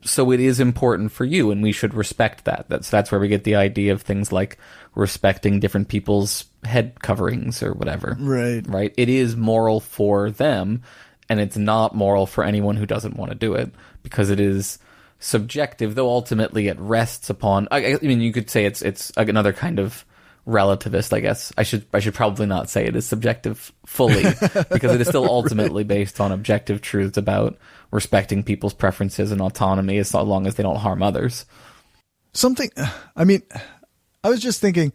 So it is important for you, and we should respect that. That's where we get the idea of things like respecting different people's head coverings or whatever. Right. Right? It is moral for them, and it's not moral for anyone who doesn't want to do it, because it is subjective, though ultimately it rests upon... I mean, you could say it's another kind of relativist, I guess. I should probably not say it is subjective fully, because it is still ultimately based on objective truths about respecting people's preferences and autonomy as long as they don't harm others. I mean, I was just thinking,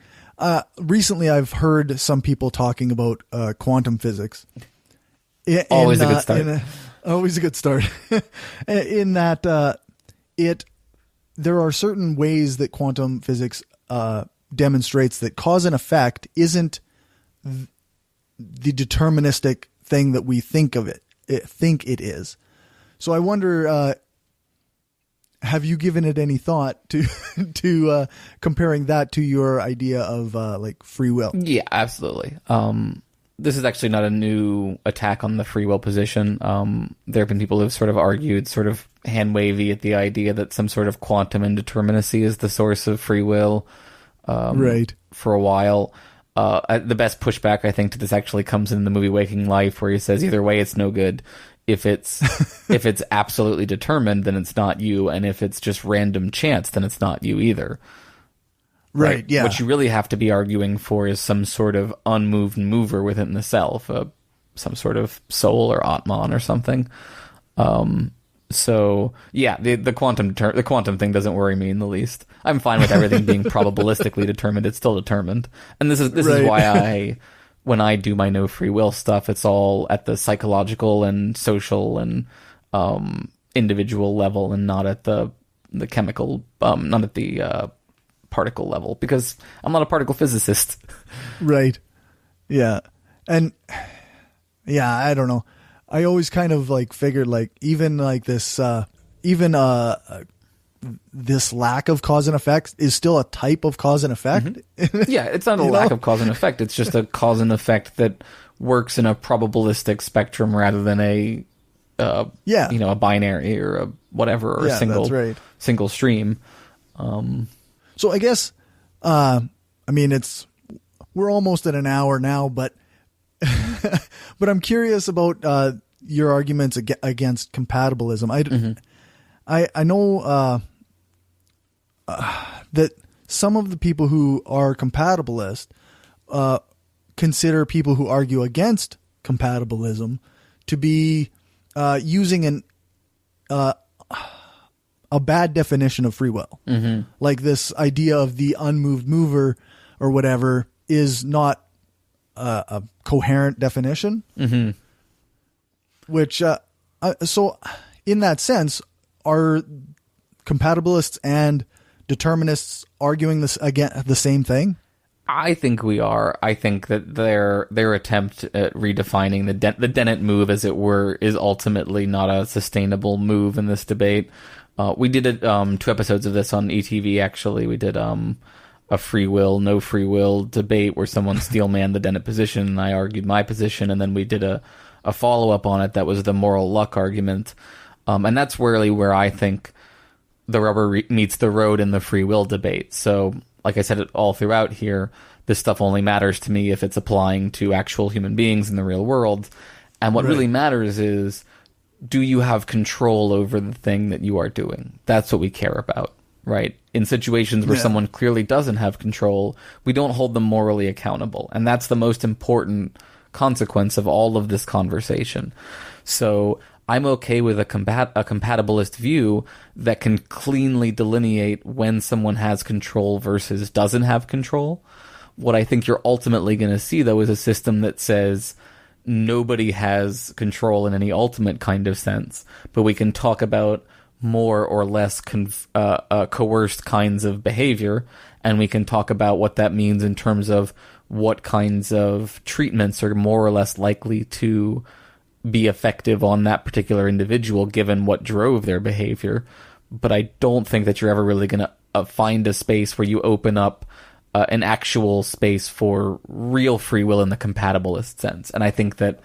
recently I've heard some people talking about quantum physics. Always a good start. Always a good start. In that there are certain ways that quantum physics demonstrates that cause and effect isn't the deterministic thing that we think it is. So I wonder, have you given it any thought to comparing that to your idea of like free will? Yeah, absolutely. This is actually not a new attack on the free will position. There have been people who have sort of argued, sort of hand-wavy at the idea that some sort of quantum indeterminacy is the source of free will. Right. For a while. The best pushback, I think, to this actually comes in the movie Waking Life, where he says either way it's no good. If it's absolutely determined, then it's not you, and if it's just random chance, then it's not you either. Right, yeah. What you really have to be arguing for is some sort of unmoved mover within the self, some sort of soul or Atman or something. So yeah, the quantum thing doesn't worry me in the least. I'm fine with everything being probabilistically determined. It's still determined, and this is why when I do my no free will stuff, it's all at the psychological and social and individual level, and not at the chemical, not at the particle level, because I'm not a particle physicist. Right. Yeah. And yeah, I don't know. I always kind of like figured like even like this, this lack of cause and effect is still a type of cause and effect. Mm-hmm. Yeah. It's not a lack of cause and effect. It's just a cause and effect that works in a probabilistic spectrum rather than a binary or a whatever, or a single stream. So I guess, I mean, we're almost at an hour now, but I'm curious about your arguments against compatibilism. I know that some of the people who are compatibilist consider people who argue against compatibilism to be using a bad definition of free will. Mm-hmm. Like this idea of the unmoved mover or whatever is not a coherent definition. Mm-hmm. Which, so in that sense, are compatibilists and determinists arguing this again the same thing? I think we are. I think that their attempt at redefining the Dennett move, as it were, is ultimately not a sustainable move in this debate. We did 2 episodes of this on ETV. Actually, we did a free will, no free will debate where someone steelmanned the Dennett position, and I argued my position, and then we did a follow up on it that was the moral luck argument, and that's really where I think the rubber meets the road in the free will debate. So, like I said it all throughout here, this stuff only matters to me if it's applying to actual human beings in the real world. And what really matters is, do you have control over the thing that you are doing? That's what we care about, right? In situations where someone clearly doesn't have control, we don't hold them morally accountable. And that's the most important consequence of all of this conversation. So I'm okay with a compatibilist view that can cleanly delineate when someone has control versus doesn't have control. What I think you're ultimately going to see, though, is a system that says nobody has control in any ultimate kind of sense, but we can talk about more or less coerced kinds of behavior, and we can talk about what that means in terms of what kinds of treatments are more or less likely to be effective on that particular individual given what drove their behavior. But I don't think that you're ever really going to find a space where you open up an actual space for real free will in the compatibilist sense. And I think that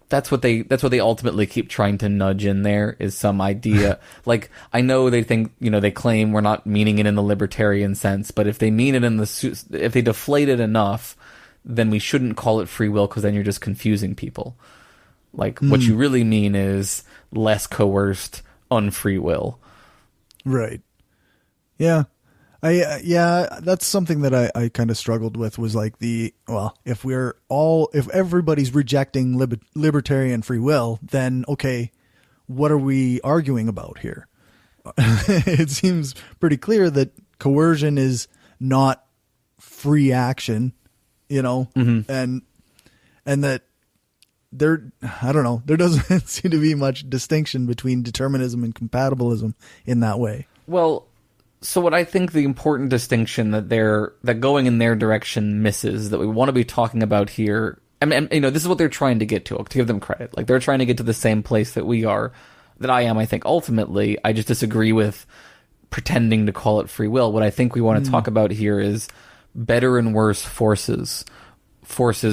that's what they ultimately keep trying to nudge in there, is some idea. Like, I know they think, they claim we're not meaning it in the libertarian sense, but if they mean it if they deflate it enough, then we shouldn't call it free will, because then you're just confusing people. Like, what you really mean is less coerced, unfree will. Right. Yeah. That's something that I kind of struggled with, was like if everybody's rejecting libertarian free will, then okay, what are we arguing about here? It seems pretty clear that coercion is not free action, and that I don't know, there doesn't seem to be much distinction between determinism and compatibilism in that way. Well, so what I think the important distinction that going in their direction misses, that we want to be talking about here, and this is what they're trying to get to give them credit. Like, they're trying to get to the same place that I am, I think, ultimately. I just disagree with pretending to call it free will. What I think we want to talk about here is better and worse forces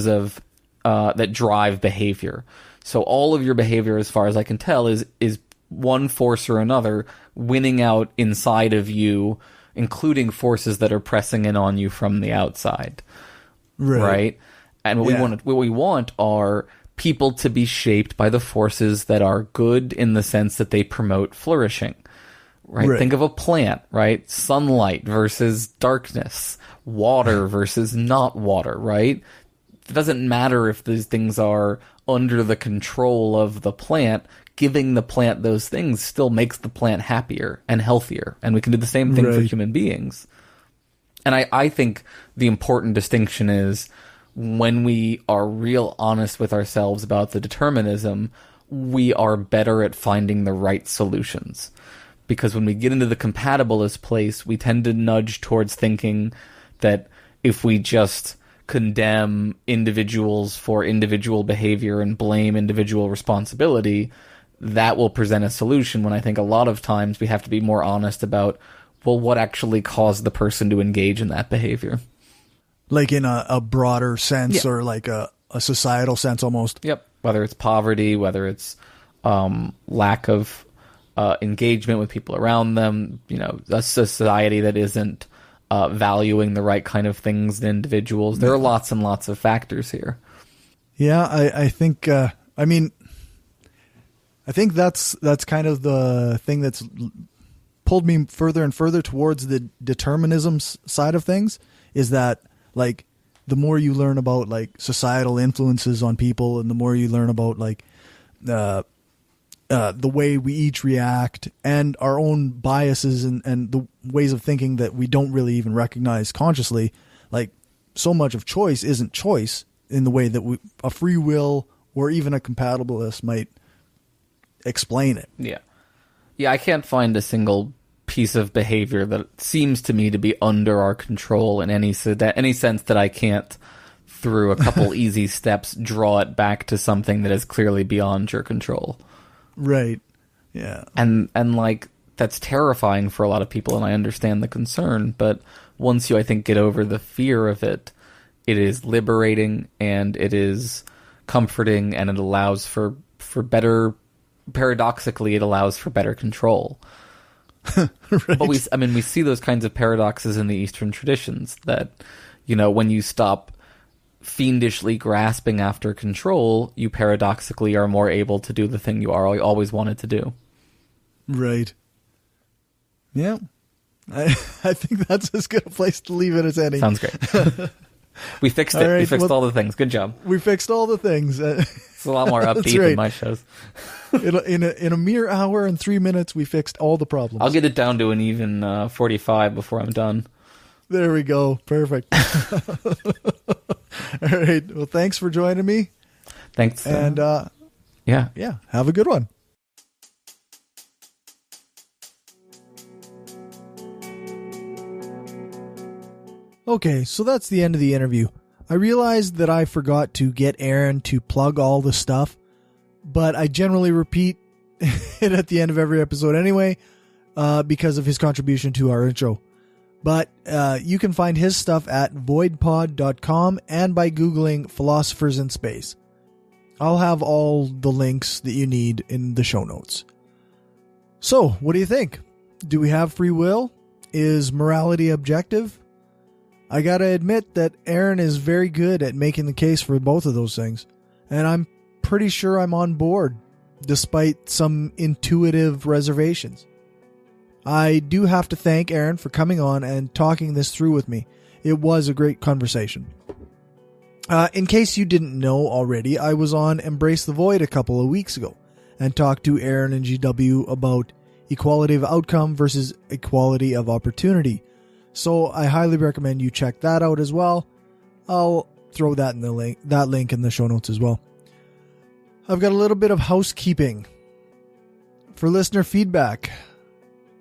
of that drive behavior. So all of your behavior, as far as I can tell, is one force or another winning out inside of you, including forces that are pressing in on you from the outside. Right? And what we want are people to be shaped by the forces that are good, in the sense that they promote flourishing. Right? Think of a plant, right? Sunlight versus darkness, water versus not water, right? It doesn't matter if these things are under the control of the plant. Giving the plant those things still makes the plant happier and healthier. And we can do the same thing for human beings. And I think the important distinction is, when we are real honest with ourselves about the determinism, we are better at finding the right solutions. Because when we get into the compatibilist place, we tend to nudge towards thinking that if we just condemn individuals for individual behavior and blame individual responsibility, that will present a solution, when I think a lot of times we have to be more honest about, well, what actually caused the person to engage in that behavior. Like in a broader sense, or like a societal sense almost. Yep. Whether it's poverty, whether it's lack of engagement with people around them, a society that isn't valuing the right kind of things in individuals. There are lots and lots of factors here. Yeah, I think, I think that's kind of the thing that's pulled me further and further towards the determinism side of things, is that, like, the more you learn about, like, societal influences on people, and the more you learn about, like, the way we each react, and our own biases and the ways of thinking that we don't really even recognize consciously, like, so much of choice isn't choice. in the way that a free will or even a compatibilist might explain it. Yeah. Yeah, I can't find a single piece of behavior that seems to me to be under our control in any sense that I can't, through a couple easy steps, draw it back to something that is clearly beyond your control. Right. Yeah. And like, that's terrifying for a lot of people, and I understand the concern, but once you, I think, get over the fear of it, it is liberating, and it is comforting, and it allows for better, paradoxically, it allows for better control. Right. But we see those kinds of paradoxes in the Eastern traditions that, when you stop fiendishly grasping after control, you paradoxically are more able to do the thing you always wanted to do. Right. Yeah. I think that's as good a place to leave it as any. Sounds great. We fixed it. Right, we fixed all the things. Good job. We fixed all the things. It's a lot more upbeat than my shows. In a mere hour and 3 minutes, we fixed all the problems. I'll get it down to an even 45 before I'm done. There we go. Perfect. All right. Well, thanks for joining me. Thanks. And yeah. Have a good one. Okay, so that's the end of the interview. I realized that I forgot to get Aaron to plug all the stuff, but I generally repeat it at the end of every episode anyway, because of his contribution to our intro. But you can find his stuff at voidpod.com and by Googling Philosophers in Space. I'll have all the links that you need in the show notes. So, what do you think? Do we have free will? Is morality objective? I gotta admit that Aaron is very good at making the case for both of those things, and I'm pretty sure I'm on board, despite some intuitive reservations. I do have to thank Aaron for coming on and talking this through with me. It was a great conversation. In case you didn't know already, I was on Embrace the Void a couple of weeks ago and talked to Aaron and GW about equality of outcome versus equality of opportunity. So I highly recommend you check that out as well. I'll throw that link in the show notes as well. I've got a little bit of housekeeping. For listener feedback,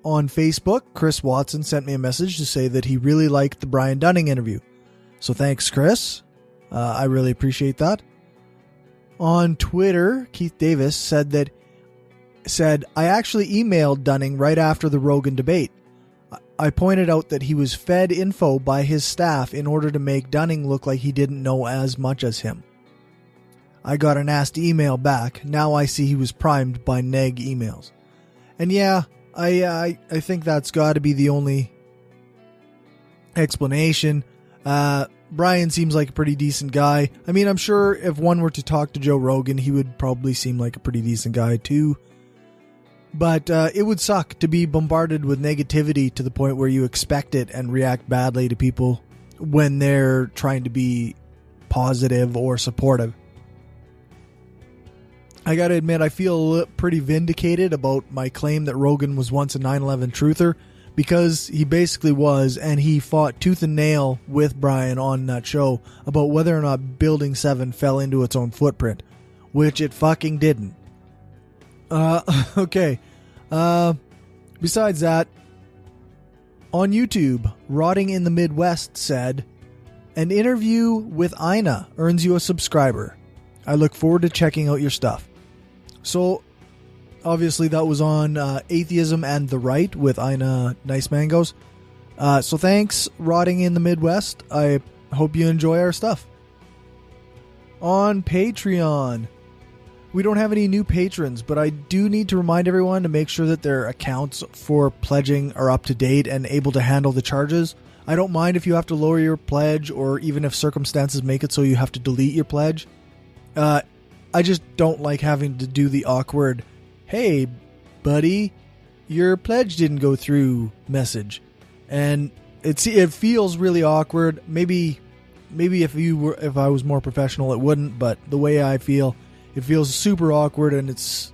on Facebook, Chris Watson sent me a message to say that he really liked the Brian Dunning interview. So thanks, Chris. I really appreciate that. On Twitter, Keith Davis said, I actually emailed Dunning right after the Rogan debate. I pointed out that he was fed info by his staff in order to make Dunning look like he didn't know as much as him. I got a nasty email back. Now I see he was primed by neg emails. And yeah, I think that's got to be the only explanation. Brian seems like a pretty decent guy. I mean, I'm sure if one were to talk to Joe Rogan, he would probably seem like a pretty decent guy too. But it would suck to be bombarded with negativity to the point where you expect it and react badly to people when they're trying to be positive or supportive. I gotta admit, I feel pretty vindicated about my claim that Rogan was once a 9/11 truther, because he basically was, and he fought tooth and nail with Brian on that show about whether or not Building 7 fell into its own footprint, which it fucking didn't. Okay. Besides that, on YouTube, Rotting in the Midwest said, an interview with Ina earns you a subscriber. I look forward to checking out your stuff. So, obviously that was on Atheism and the Right with Ina Nice Mangoes. So thanks, Rotting in the Midwest. I hope you enjoy our stuff. On Patreon, we don't have any new patrons, but I do need to remind everyone to make sure that their accounts for pledging are up to date and able to handle the charges. I don't mind if you have to lower your pledge, or even if circumstances make it so you have to delete your pledge. I just don't like having to do the awkward, hey, buddy, your pledge didn't go through message. And it feels really awkward. Maybe if I was more professional, it wouldn't, but the way I feel, it feels super awkward, and it's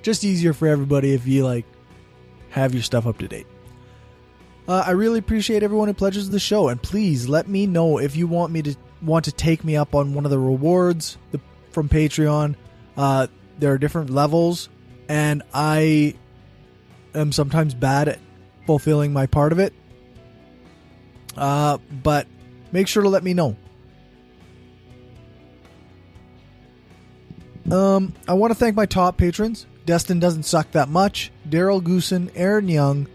just easier for everybody if you have your stuff up to date. I really appreciate everyone who pledges the show, and please let me know if you want me to want to take me up on one of the rewards from Patreon, there are different levels, and I am sometimes bad at fulfilling my part of it. But make sure to let me know. I want to thank my top patrons. Destin Doesn't Suck That Much, Daryl Goosen, Aaron Young,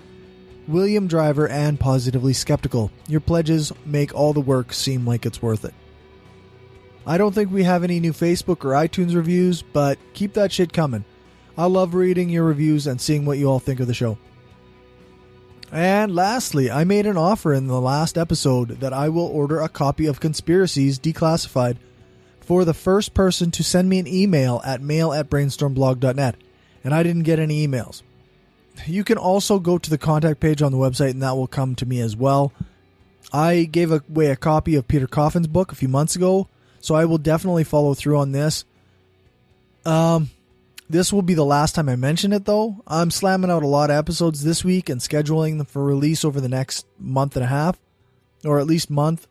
William Driver, and Positively Skeptical. Your pledges make all the work seem like it's worth it. I don't think we have any new Facebook or iTunes reviews, but keep that shit coming. I love reading your reviews and seeing what you all think of the show. And lastly, I made an offer in the last episode that I will order a copy of Conspiracies Declassified for the first person to send me an email at mail@brainstormblog.net. And I didn't get any emails. You can also go to the contact page on the website and that will come to me as well. I gave away a copy of Peter Coffin's book a few months ago, so I will definitely follow through on this. This will be the last time I mention it, though. I'm slamming out a lot of episodes this week and scheduling them for release over the next month and a half, or at least month.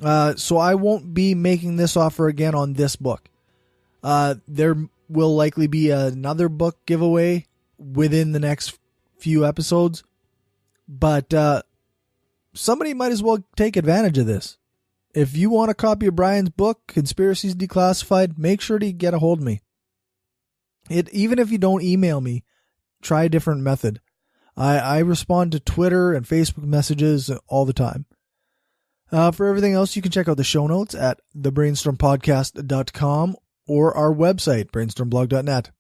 So I won't be making this offer again on this book. There will likely be another book giveaway within the next few episodes, but somebody might as well take advantage of this. If you want a copy of Brian's book, Conspiracies Declassified, make sure to get a hold of me. Even if you don't email me, try a different method. I respond to Twitter and Facebook messages all the time. For everything else, you can check out the show notes at thebrainstormpodcast.com or our website, brainstormblog.net.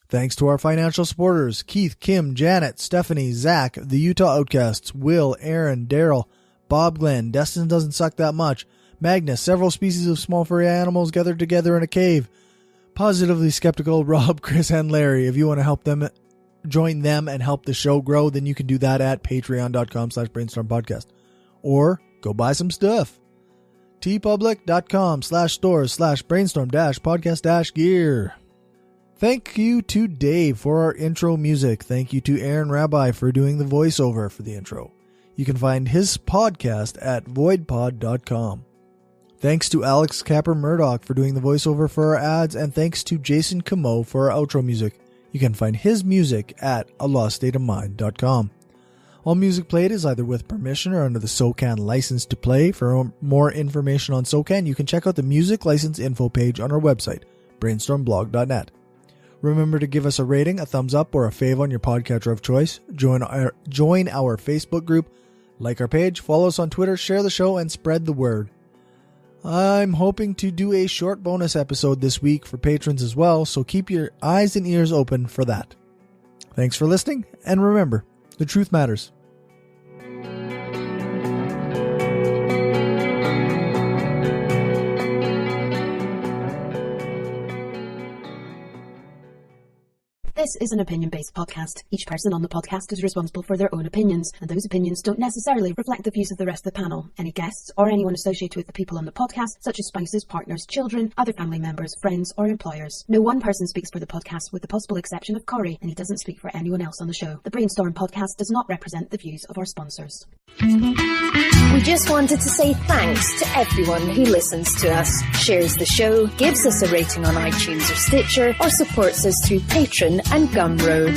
Thanks to our financial supporters, Keith, Kim, Janet, Stephanie, Zach, the Utah Outcasts, Will, Aaron, Daryl, Bob Glenn, Destin Doesn't Suck That Much, Magnus, several species of small furry animals gathered together in a cave, Positively Skeptical, Rob, Chris, and Larry. If you want to help them, join them and help the show grow, then you can do that at patreon.com/brainstormpodcast. Or go buy some stuff. tpublic.com/stores/brainstorm-podcast-gear. Thank you to Dave for our intro music. Thank you to Aaron Rabi for doing the voiceover for the intro. You can find his podcast at voidpod.com. Thanks to Alex Capper Murdoch for doing the voiceover for our ads, and thanks to Jason Camo for our outro music. You can find his music at aloststateofmind.com. All music played is either with permission or under the SOCAN license to play. For more information on SOCAN, you can check out the music license info page on our website, brainstormblog.net. Remember to give us a rating, a thumbs up, or a fave on your podcatcher of choice. Join our Facebook group, like our page, follow us on Twitter, share the show, and spread the word. I'm hoping to do a short bonus episode this week for patrons as well, so keep your eyes and ears open for that. Thanks for listening, and remember, the truth matters. This is an opinion-based podcast. Each person on the podcast is responsible for their own opinions, and those opinions don't necessarily reflect the views of the rest of the panel. Any guests or anyone associated with the people on the podcast, such as spouses, partners, children, other family members, friends, or employers. No one person speaks for the podcast with the possible exception of Cory, and he doesn't speak for anyone else on the show. The Brainstorm podcast does not represent the views of our sponsors. We just wanted to say thanks to everyone who listens to us, shares the show, gives us a rating on iTunes or Stitcher, or supports us through Patreon and Gumroad.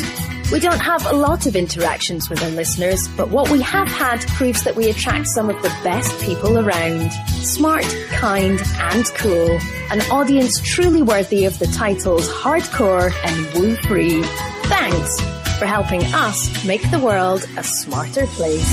We don't have a lot of interactions with our listeners, but what we have had proves that we attract some of the best people around. Smart, kind, and cool. An audience truly worthy of the titles hardcore and woo-free. Thanks for helping us make the world a smarter place.